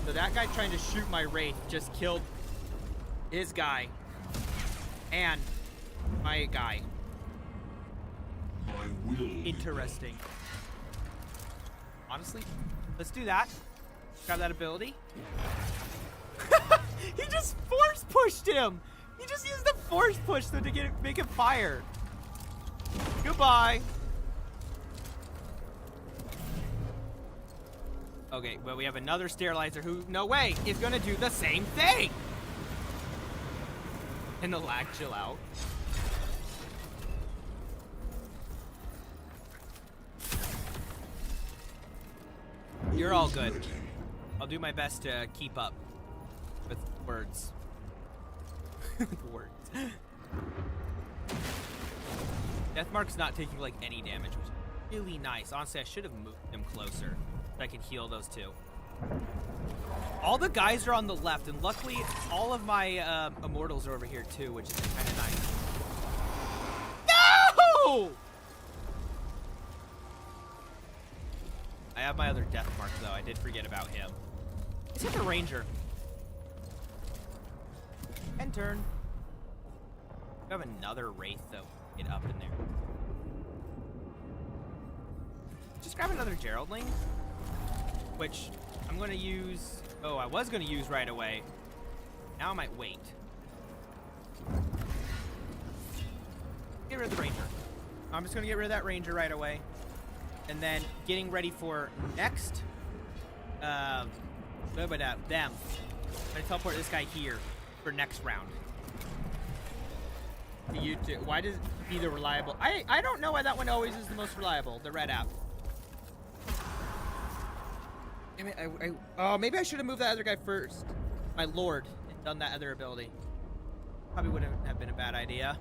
So that guy trying to shoot my Wraith just killed his guy. And my guy. My will. Interesting. Honestly, let's do that. Grab that ability. He just force pushed him. He just used the force push to make him fire. Goodbye. Okay, well, we have another sterilizer who, no way, is gonna do the same thing. And the lag, chill out. You're all good. I'll do my best to keep up with words. With words. Deathmark's not taking like any damage, which is really nice. Honestly, I should have moved him closer so I could heal those two. All the guys are on the left, and luckily all of my immortals are over here too, which is kind of nice. No! I have my other Deathmark though. I did forget about him. Let's hit the Ranger. End turn. We have another Wraith though. Get up in there. Just grab another Geraldling, which I'm gonna use. Oh, I was gonna use right away. Now I might wait. Get rid of the Ranger. I'm just gonna get rid of that Ranger right away, and then getting ready for next. Them. I'm gonna teleport this guy here for next round. You too. Why does it be the reliable? I don't know why that one always is the most reliable. The red app. Damn it, oh, maybe I should have moved that other guy first. My lord, and done that other ability. Probably wouldn't have been a bad idea.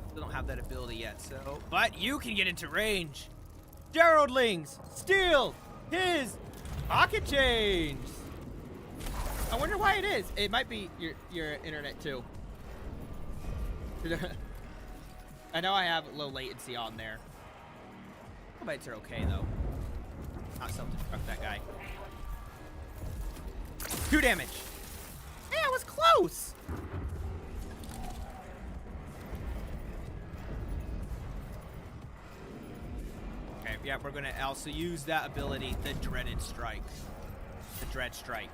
Still don't have that ability yet, so. But you can get into range. Geraldlings, steal his pocket change. I wonder why it is. It might be your internet too. I know I have low latency on there. Bites are okay though. Not self-destruct that guy. 2 damage. Hey, I was close. Okay, yeah, we're gonna also use that ability, the Dreaded Strike. The Dread Strike.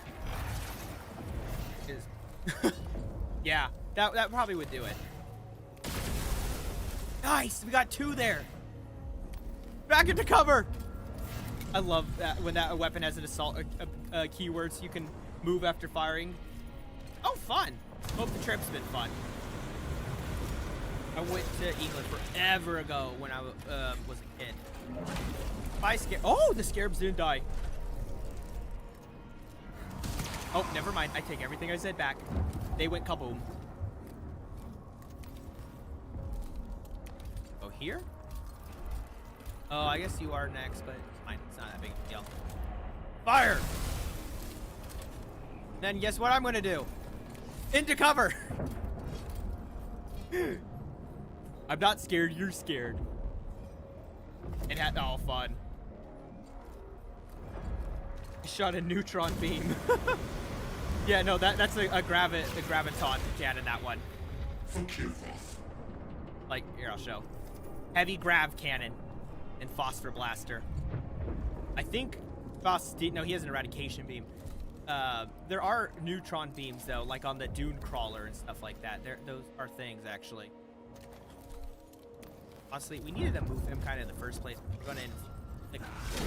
Yeah, that probably would do it. Nice, we got 2 there. Back into cover. I love that when that weapon has an assault keyword, so you can move after firing. Oh, fun! Hope the trip's been fun. I went to England forever ago when I was a kid. Oh, the scarabs didn't die. Oh, never mind. I take everything I said back. They went kaboom. Oh, here? Oh, I guess you are next, but it's fine. It's not that big of a deal. Fire! Then guess what I'm gonna do? Into cover! I'm not scared, you're scared. It had all fun. Shot a neutron beam. Yeah, no, that's a graviton cannon, that one. Like, here, I'll show. Heavy grav cannon and phosphor blaster. I think no, he has an eradication beam. There are neutron beams though, like on the dune crawler and stuff like that. Those are things actually. Honestly, we needed to move him kind of in the first place. We're going to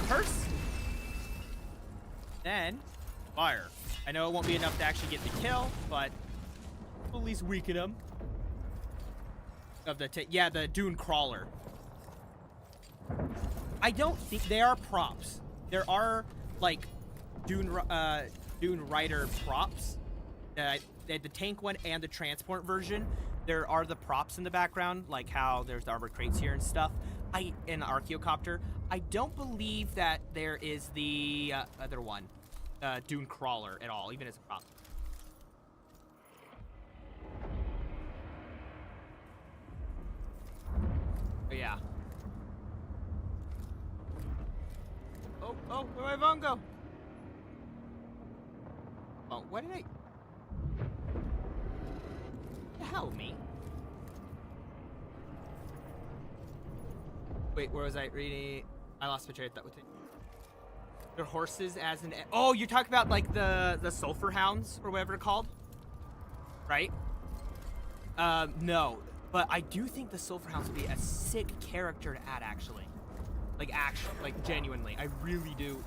curse, then fire. I know it won't be enough to actually get the kill, but we'll at least weaken him. Yeah, the dune crawler. I don't think they are props. There are like dune rider props. The tank one and the transport version. There are the props in the background, like how there's the armored crates here and stuff. And the archaeocopter. I don't believe that there is the other one, dune crawler at all, even as a prop. But yeah. Oh, where did my phone go? Oh, what did I? The hell, me? Wait, where was I reading? I lost my train of thought with it. Their horses as an... Oh, you're talking about like the sulfur hounds or whatever they're called? Right? No. But I do think the sulfur hounds would be a sick character to add, actually. Like, genuinely. I really do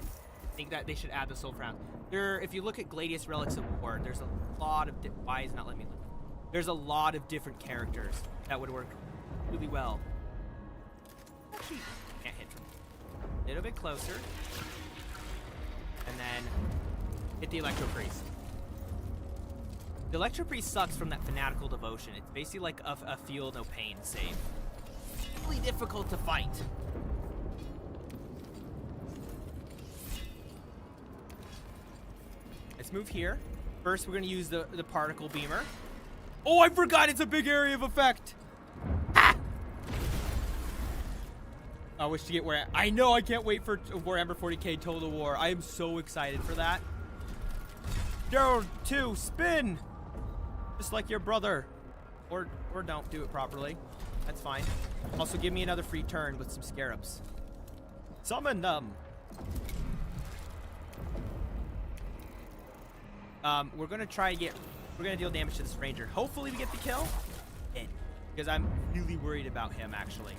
think that they should add the sulfur hounds. If you look at Gladius Relics of War, there's a lot of... Why is it not letting me look? There's a lot of different characters that would work really well. Actually, can't hit them. A little bit closer. And then hit the Electro Priest. The Electro Priest sucks from that fanatical devotion. It's basically like a feel no pain save. Really difficult to fight. Let's move here. First, we're gonna use the particle beamer. Oh, I forgot it's a big area of effect. Ah! I wish to get where I know I can't wait for Warhammer 40k Total War. I am so excited for that. Down 2, spin, just like your brother, or don't do it properly. That's fine. Also, give me another free turn with some scarabs. Summon them. We're gonna deal damage to this ranger. Hopefully we get the kill. Because I'm really worried about him, actually.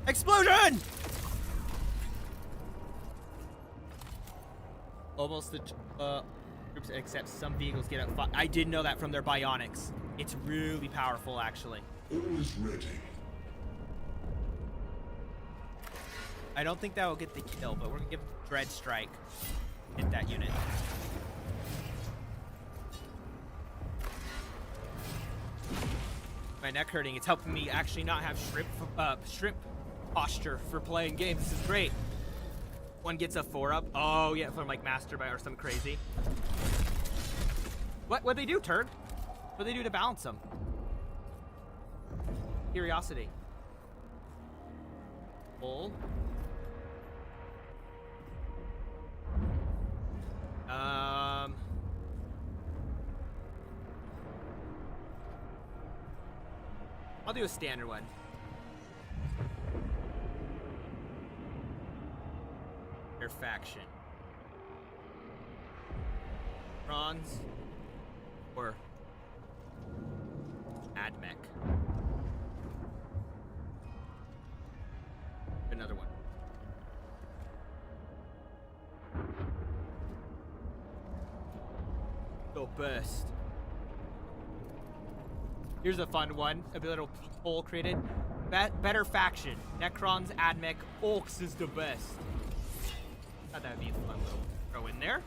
Explosion! Almost the groups, except some vehicles get out. I did know that from their bionics. It's really powerful, actually. All is ready. I don't think that will get the kill, but we're gonna give Dread Strike. Hit that unit. My neck hurting. It's helping me actually not have shrimp posture for playing games. This is great. One gets a 4-up. Oh yeah, from like Master by or something crazy. What'd they do, turd? What'd they do to balance them? Curiosity. Pull. I'll do a standard one. Their faction. Bronze or Admech. Another one. Go burst. Here's a fun one. A little poll created. Better faction. Necrons, Admech, Orcs is the best. Thought that would be a fun little throw in there.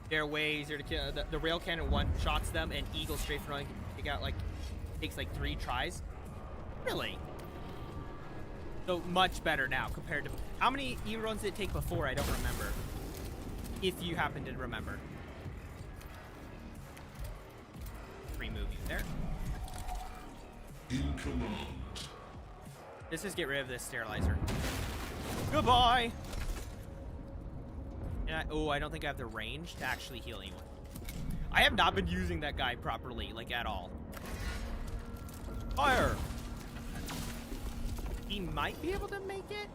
There are ways here to kill. The rail cannon one shots them, and Eagle strafe running take out takes like 3 tries. Really? So much better now compared to how many Eagle runs did it take before? I don't remember. If you happen to remember. Remove you there. In command. Let's just get rid of this sterilizer. Goodbye. And I don't think I have the range to actually heal anyone. I have not been using that guy properly, like at all. Fire. He might be able to make it.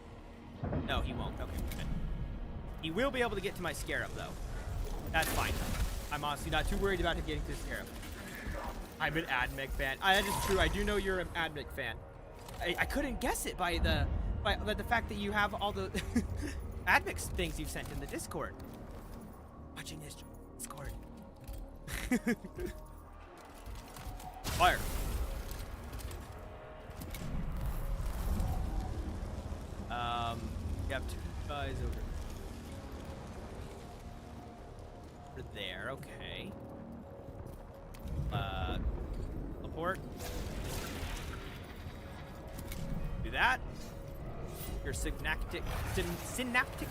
No, he won't. Okay, good. He will be able to get to my scarab though. That's fine. I'm honestly not too worried about him getting to the scarab. I'm an Admech fan. That is true. I do know you're an Admech fan. I couldn't guess it by the fact that you have all the Admech things you've sent in the Discord. Watching this Discord. Fire. You have 2 guys over there. Okay. Teleport. Do that. Your synaptic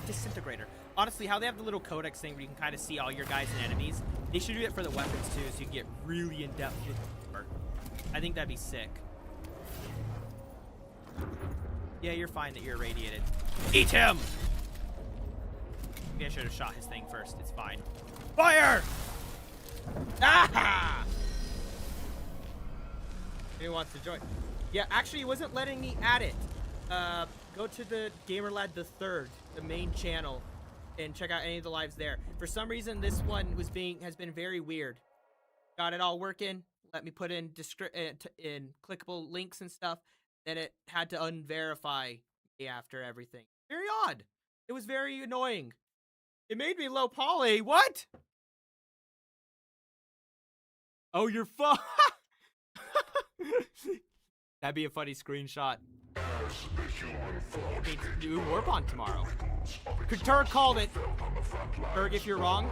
disintegrator. Honestly, how they have the little codex thing where you can kind of see all your guys and enemies, they should do it for the weapons too, so you can get really in depth with the art. I think that'd be sick. Yeah, you're fine that you're irradiated. Eat him! Maybe I should have shot his thing first. It's fine. Fire! Ah! Who wants to join? Yeah, actually, it wasn't letting me add it. Go to the GamerLad the Third, the main channel, and check out any of the lives there. For some reason, this one has been very weird. Got it all working. Let me put in in clickable links and stuff. Then it had to unverify me after everything. Very odd. It was very annoying. It made me low poly. What? Oh, you're That'd be a funny screenshot. Need to do warp on tomorrow. Turk called it. Turk, if you're wrong,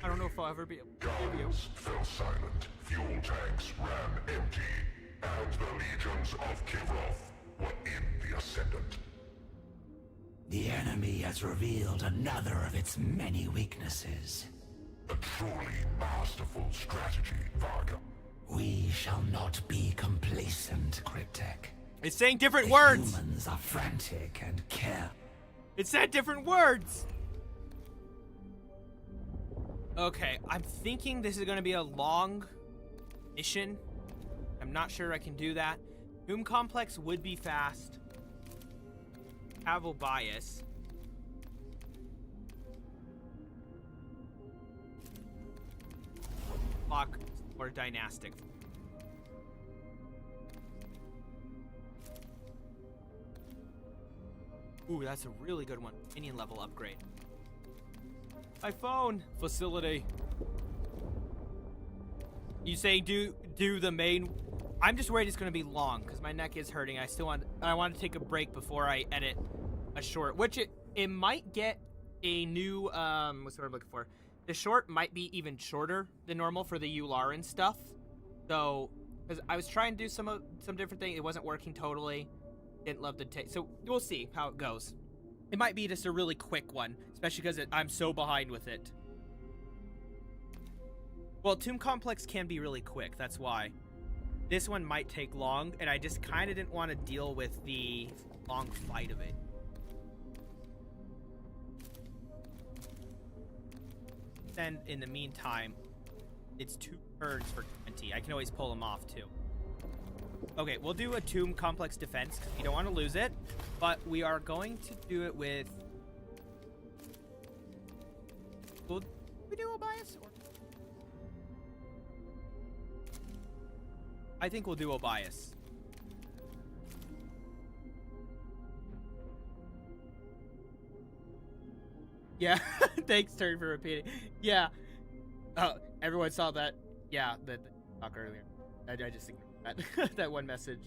I don't know if I'll ever be able to give you. Fell silent, fuel tanks ran empty, and the legions of Kiroth were in the Ascendant. The enemy has revealed another of its many weaknesses. A truly masterful strategy, Varga. We shall not be complacent, Cryptek. It's saying different The words. humans are frantic and care. It said different words. Okay, I'm thinking this is going to be a long mission. I'm not sure I can do that. Tomb Complex would be fast. Travel bias. Clock or dynastic. Ooh, that's a really good one. Minion level upgrade. My phone facility. You say do the main. I'm just worried it's gonna be long because my neck is hurting. I want to take a break before I edit a short, which it might get a new what's the word I'm looking for? The short might be even shorter than normal for the Yularen stuff. So, because I was trying to do some different thing, it wasn't working totally. Didn't love the taste. So we'll see how it goes. It might be just a really quick one, especially because I'm so behind with it. Well, Tomb Complex can be really quick. That's why. This one might take long, and I just kind of didn't want to deal with the long fight of it. Then, in the meantime, it's 2 turns for 20. I can always pull them off, too. Okay, we'll do a Tomb Complex defense, because we don't want to lose it. But we are going to do it with... Will we do a bias? Or... I think we'll do a bias. Yeah, thanks, Terry, for repeating. Yeah. Everyone saw that. Yeah, the talk earlier. I just ignored that. That one message.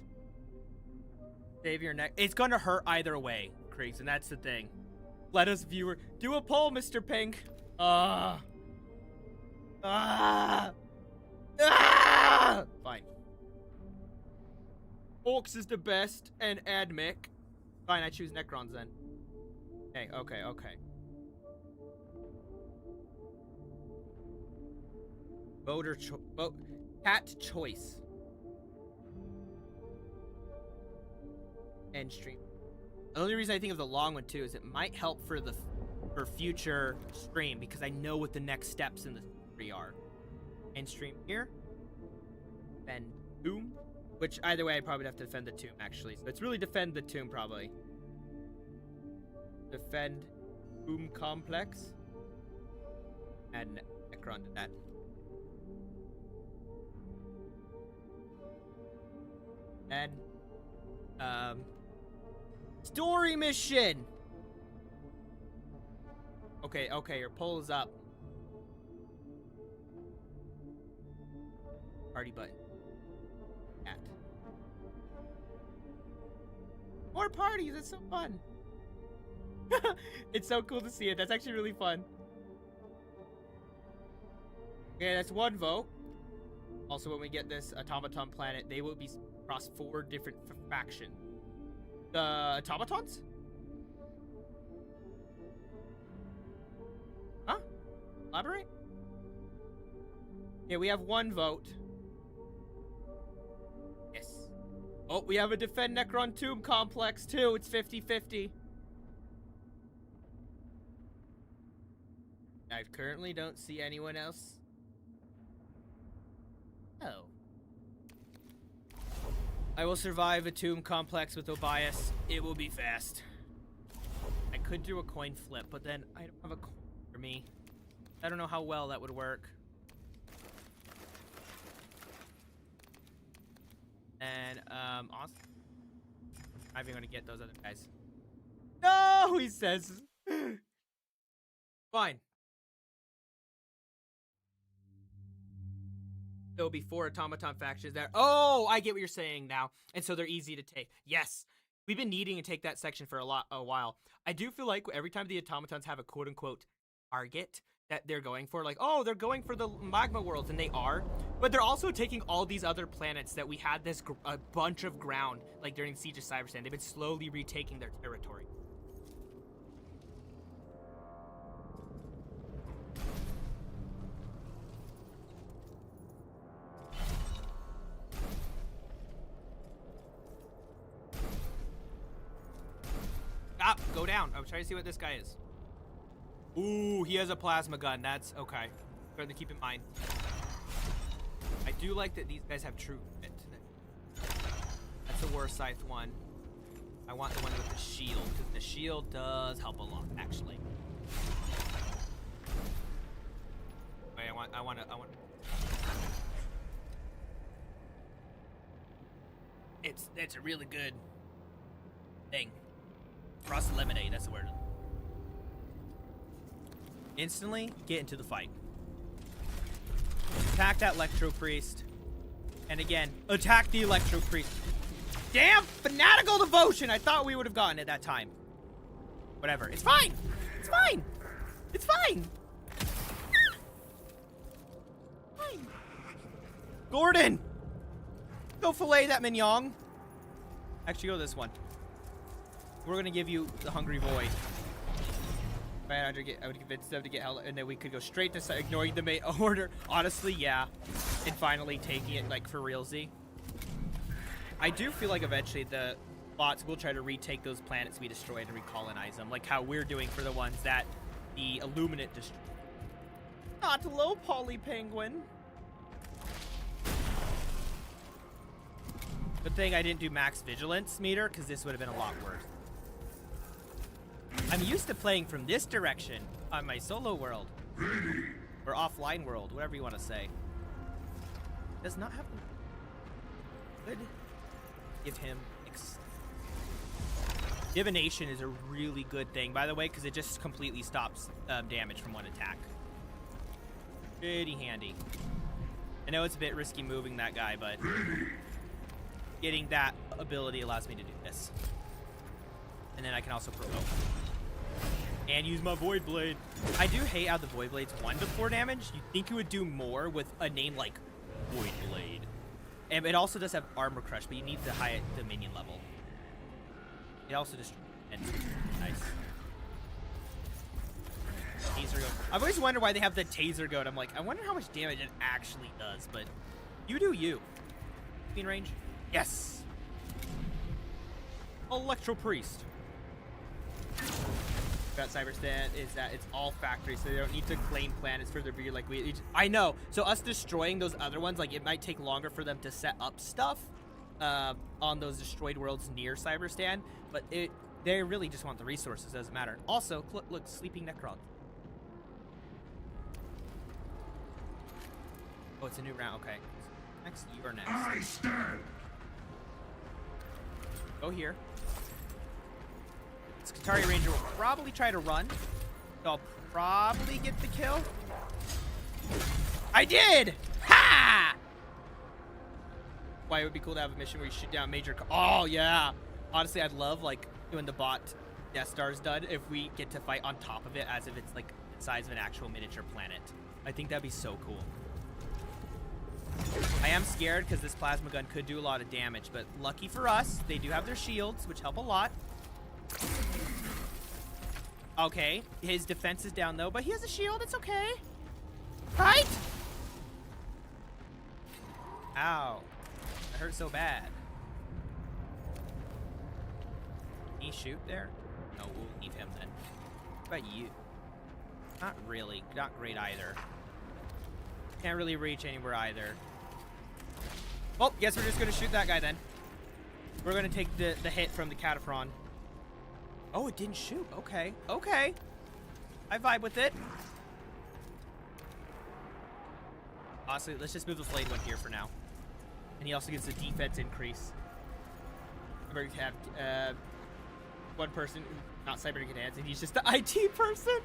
Save your neck. It's gonna hurt either way, Creeks, and that's the thing. Let us, viewer, do a poll, Mr. Pink. Fine. Orcs is the best, and Admic. Fine, I choose Necrons then. Okay. Cat choice. End stream. The only reason I think of the long one too is it might help for future stream because I know what the next steps in the story are. End stream here. Then tomb, which either way I probably have to defend the tomb actually. So it's really defend the tomb probably. Defend tomb complex. And Necron to that. And story mission. Okay, your poll is up. Party button. At. More parties, it's so fun. It's so cool to see it. That's actually really fun. Okay, that's 1 vote. Also, when we get this automaton planet, they will be across 4 different factions. The automatons? Huh? Elaborate? Yeah, we have 1 vote. Yes. Oh, we have a defend Necron tomb complex too. It's 50-50. I currently don't see anyone else. Oh. I will survive a tomb complex with Obias. It will be fast. I could do a coin flip, but then I don't have a coin for me. I don't know how well that would work. And, awesome. I'm even gonna get those other guys. No, he says. Fine. There'll be 4 automaton factions there. Oh, I get what you're saying now. And so they're easy to take. Yes. We've been needing to take that section for a while. I do feel like every time the automatons have a quote-unquote target that they're going for, like, oh, they're going for the magma worlds, and they are. But they're also taking all these other planets that we had this a bunch of ground, like during the Siege of Cybersand. They've been slowly retaking their territory. Go down. I'm trying to see what this guy is. Ooh, he has a plasma gun. That's okay. Something to keep in mind. I do like that these guys have true fit. That's the War Scythe one. I want the one with the shield, because the shield does help a lot, actually. Wait, I want. It's a really good thing. Cross eliminate, that's the word. Instantly get into the fight. Attack that Electro Priest. And again, attack the Electro Priest. Damn, fanatical devotion! I thought we would have gotten it that time. Whatever. It's fine! It's fine! It's fine! Fine. Gordon! Go fillet that mignon. Actually, go this one. We're gonna give you the Hungry Void. I would convince them to get hell, and then we could go straight to ignoring the main order. Honestly, yeah. And finally taking it, like, for realsy. I do feel like eventually the bots will try to retake those planets we destroyed and recolonize them, like how we're doing for the ones that the Illuminate destroyed. Not low poly penguin. Good thing I didn't do max vigilance meter, because this would have been a lot worse. I'm used to playing from this direction on my solo world. Or offline world, whatever you want to say. Does not have good. Give him divination is a really good thing, by the way, because it just completely stops damage from one attack. Pretty handy. I know it's a bit risky moving that guy, but getting that ability allows me to do this. And then I can also provoke. And use my Void Blade. I do hate how the Void Blade's 1 to 4 damage. You'd think it would do more with a name like Void Blade. And it also does have Armor Crush, but you need the high Dominion level. It also just... Nice. Taser Goat. I've always wondered why they have the Taser Goat. I'm like, I wonder how much damage it actually does, but you do you. Queen range? Yes! Electro Priest. About Cyberstat is that it's all factories, so they don't need to claim planets for their breed like we. I know. So us destroying those other ones, like it might take longer for them to set up stuff on those destroyed worlds near Cyberstan, but they really just want the resources. Doesn't matter. Also, look, sleeping Necron. Oh, it's a new round. Okay. Next, you are next. I stand. Go here. Skitari Ranger will probably try to run. So I'll probably get the kill. I did! Ha! Why it would be cool to have a mission where you shoot down major... Oh, yeah. Honestly, I'd love, like, doing the bot Death Star's done if we get to fight on top of it as if it's, like, the size of an actual miniature planet. I think that'd be so cool. I am scared because this plasma gun could do a lot of damage, but lucky for us, they do have their shields, which help a lot. Okay, his defense is down though, but he has a shield. It's okay. Right? Ow. That hurt so bad. Can he shoot there? No, we'll leave him then. What about you? Not really. Not great either. Can't really reach anywhere either. Well, guess we're just gonna shoot that guy then. We're gonna take the hit from the Catapron. Oh, it didn't shoot. Okay. Okay. I vibe with it. Honestly, let's just move the flayed one here for now. And he also gets a defense increase. Where you have one person, not cybernetic hands, and he's just the IT person.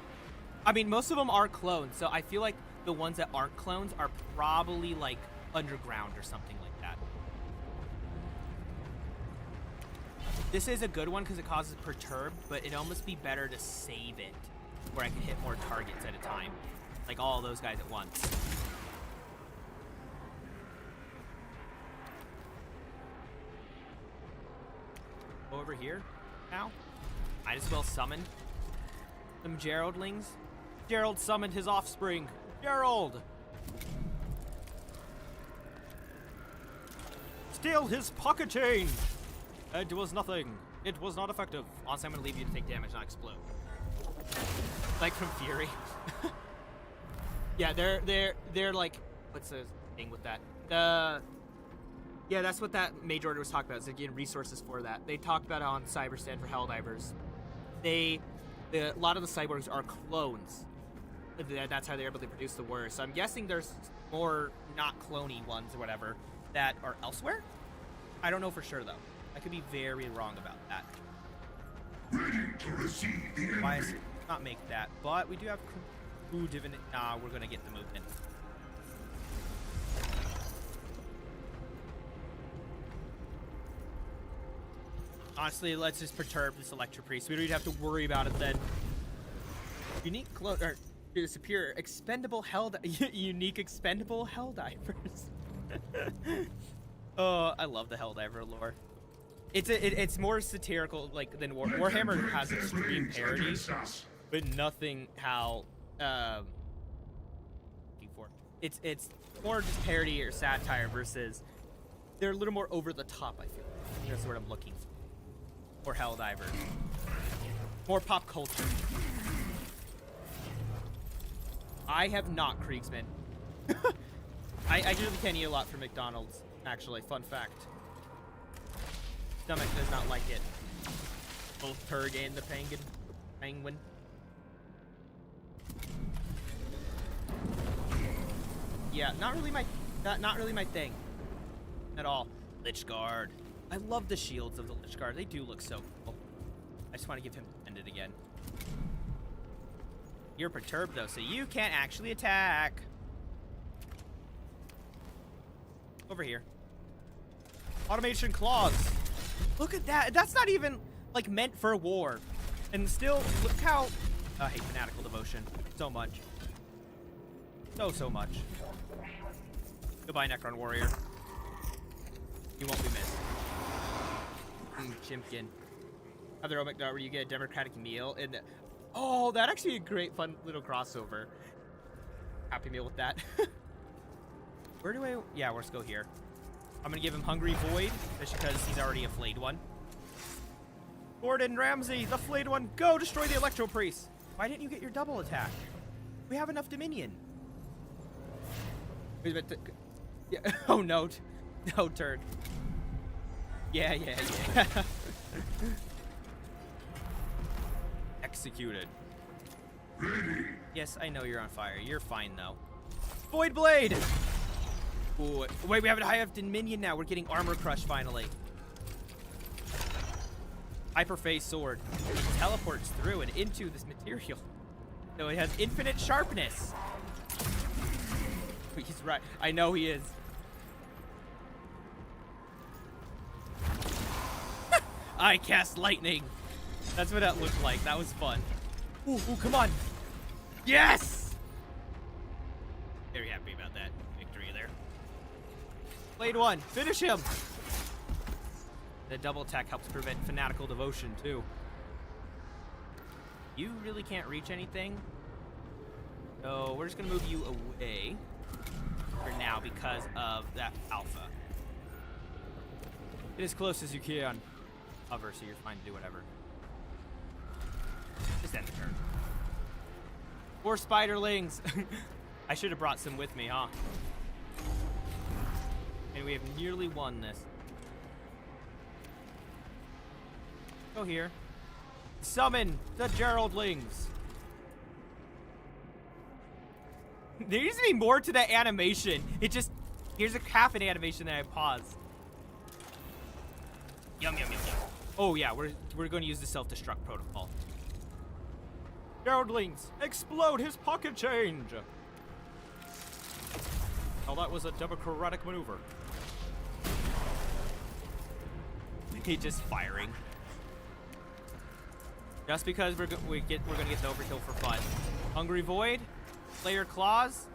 I mean, most of them are clones, so I feel like the ones that aren't clones are probably like underground or something like that. This is a good one because it causes perturb, but it'd almost be better to save it where I can hit more targets at a time. Like all those guys at once. Go over here now. Might as well summon some Geraldlings. Gerald summoned his offspring. Gerald! Steal his pocket change! It was nothing. It was not effective. Honestly, I'm gonna leave you to take damage, not explode. Like from Fury. Yeah, they're like, what's the thing with that? Yeah, that's what that Mage Order was talking about, is they're getting resources for that. They talked about it on Cyberstand for Helldivers. A lot of the cyborgs are clones. That's how they're able to produce the word. So I'm guessing there's more not cloney ones or whatever that are elsewhere. I don't know for sure though. I could be very wrong about that. Ready to receive the enemy. Why is it not make that? But we do have crew divinity. Nah, we're gonna get the movement. Honestly, let's just perturb this Electro Priest. We don't even have to worry about it then. Unique clone or superior expendable unique expendable Helldivers. Oh, I love the Helldiver lore. It's more satirical like than Warhammer has extreme parody, but nothing how it's more just parody or satire versus they're a little more over the top. I feel that's what I'm looking for. Or Helldiver. More pop culture. I have not Kriegsman. I usually can eat a lot from McDonald's, actually. Fun fact. Stomach does not like it. Both Turg and the penguin. Yeah, not really my thing. At all. Lich Guard. I love the shields of the Lich Guard. They do look so cool. I just want to give him ended again. You're perturbed though, so you can't actually attack. Over here. Automation claws. Look at that. That's not even like meant for war. And still, look how I hate fanatical devotion so much. So much. Goodbye, Necron warrior. You won't be missed. Chimkin. Other McDonald where you get a democratic meal and oh, that actually a great fun little crossover. Happy Meal with that. Where do I yeah, let's go here. I'm gonna give him Hungry Void, just because he's already a flayed one. Gordon Ramsay, the flayed one, go destroy the Electro Priest. Why didn't you get your double attack? We have enough Dominion. Yeah. Oh no. No turn. Yeah. Executed. Ready. Yes, I know you're on fire. You're fine though. Void Blade! Ooh, wait, we have a high up Dominion now. We're getting Armor Crush finally. Hyperphase Sword. It teleports through and into this material. So it has infinite sharpness. He's right. I know he is. I cast lightning. That's what that looked like. That was fun. Ooh, come on. Yes! Very happy about that victory there. Blade one. Finish him. The double attack helps prevent fanatical devotion too. You really can't reach anything. So we're just gonna move you away for now because of that alpha. Get as close as you can. Hover, so you're fine to do whatever. Just end the turn. 4 spiderlings. I should have brought some with me, huh? And we have nearly won this. Go here. Summon the Geraldlings. There needs to be more to that animation. It just, here's a half an animation that I paused. Yum, yum, yum, yum. Oh yeah, we're going to use the self-destruct protocol. Geraldlings, explode his pocket change. Oh, that was a democratic maneuver. He just firing. Just because we're gonna get the overkill for fun. Hungry Void, Slayer Claws,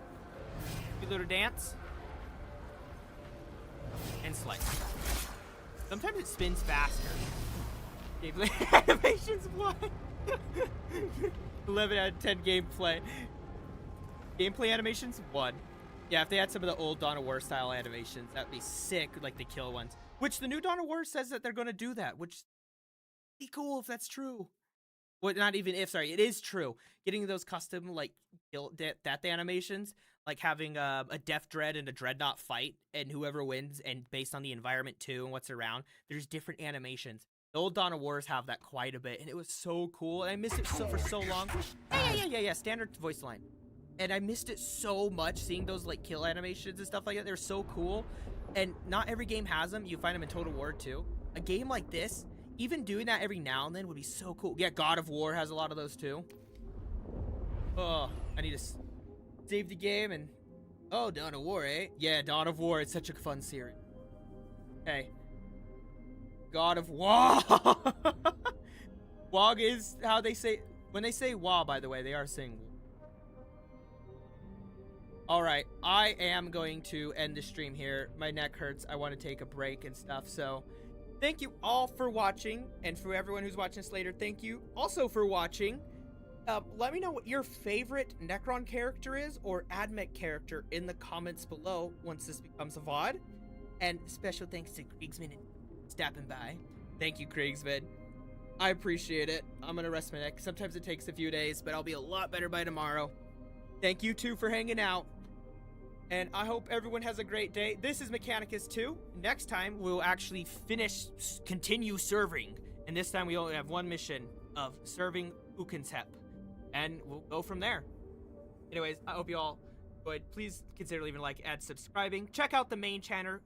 Little Dance, and Slice. Sometimes it spins faster. Gameplay animations 1. 11 out of 10 gameplay. Gameplay animations 1. Yeah, if they had some of the old Dawn of War style animations, that'd be sick, like the kill ones. Which the new Dawn of War says that they're gonna do that, which be cool if that's true. Well, not even if, sorry, it is true. Getting those custom, like, death animations, like having a Death Dread and a Dreadnought fight, and whoever wins, and based on the environment too, and what's around, there's different animations. The old Dawn of Wars have that quite a bit, and it was so cool, and I missed it for so long. Yeah, standard voice line. And I missed it so much, seeing those, like, kill animations and stuff like that. They're so cool, and not every game has them. You find them in Total War too. A game like this, even doing that every now and then would be so cool. Yeah, God of War has a lot of those too. Oh, I need to save the game and... Oh, Dawn of War, eh? Yeah, Dawn of War. It's such a fun series. Hey. God of War. Wog is how they say... When they say Wa, by the way, they are saying... Alright, I am going to end the stream here. My neck hurts. I want to take a break and stuff, so... Thank you all for watching, and for everyone who's watching this later, thank you also for watching. Let me know what your favorite Necron character is, or AdMech character, in the comments below once this becomes a VOD. And special thanks to Kriegsman stopping by. Thank you, Kriegsman. I appreciate it. I'm gonna rest my neck. Sometimes it takes a few days, but I'll be a lot better by tomorrow. Thank you, too, for hanging out. And I hope everyone has a great day. This is Mechanicus 2. Next time, we'll actually continue serving. And this time, we only have one mission of serving Ukenshep. And we'll go from there. Anyways, I hope you all enjoyed. Please consider leaving a like and subscribing. Check out the main channel.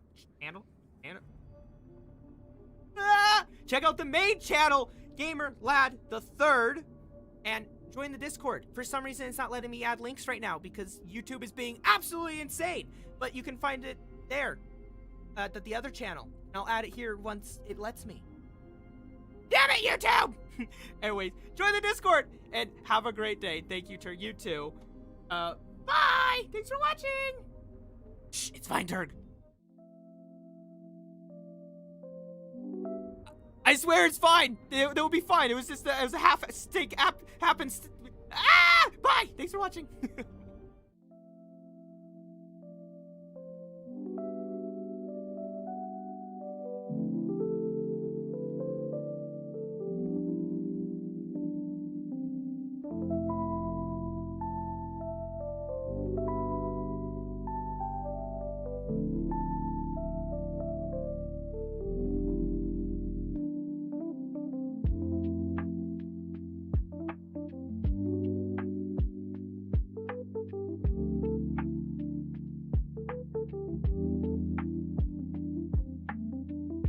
Check out the main channel, Gamer Lad the Third. And join the Discord. For some reason, it's not letting me add links right now because YouTube is being absolutely insane. But you can find it there at the other channel. I'll add it here once it lets me. Damn it, YouTube! Anyways, join the Discord and have a great day. Thank you to you too. Bye! Thanks for watching! Shh, it's fine, Durg. I swear it's fine. It will be fine. It was just it was a half stink happens. Bye! Thanks for watching.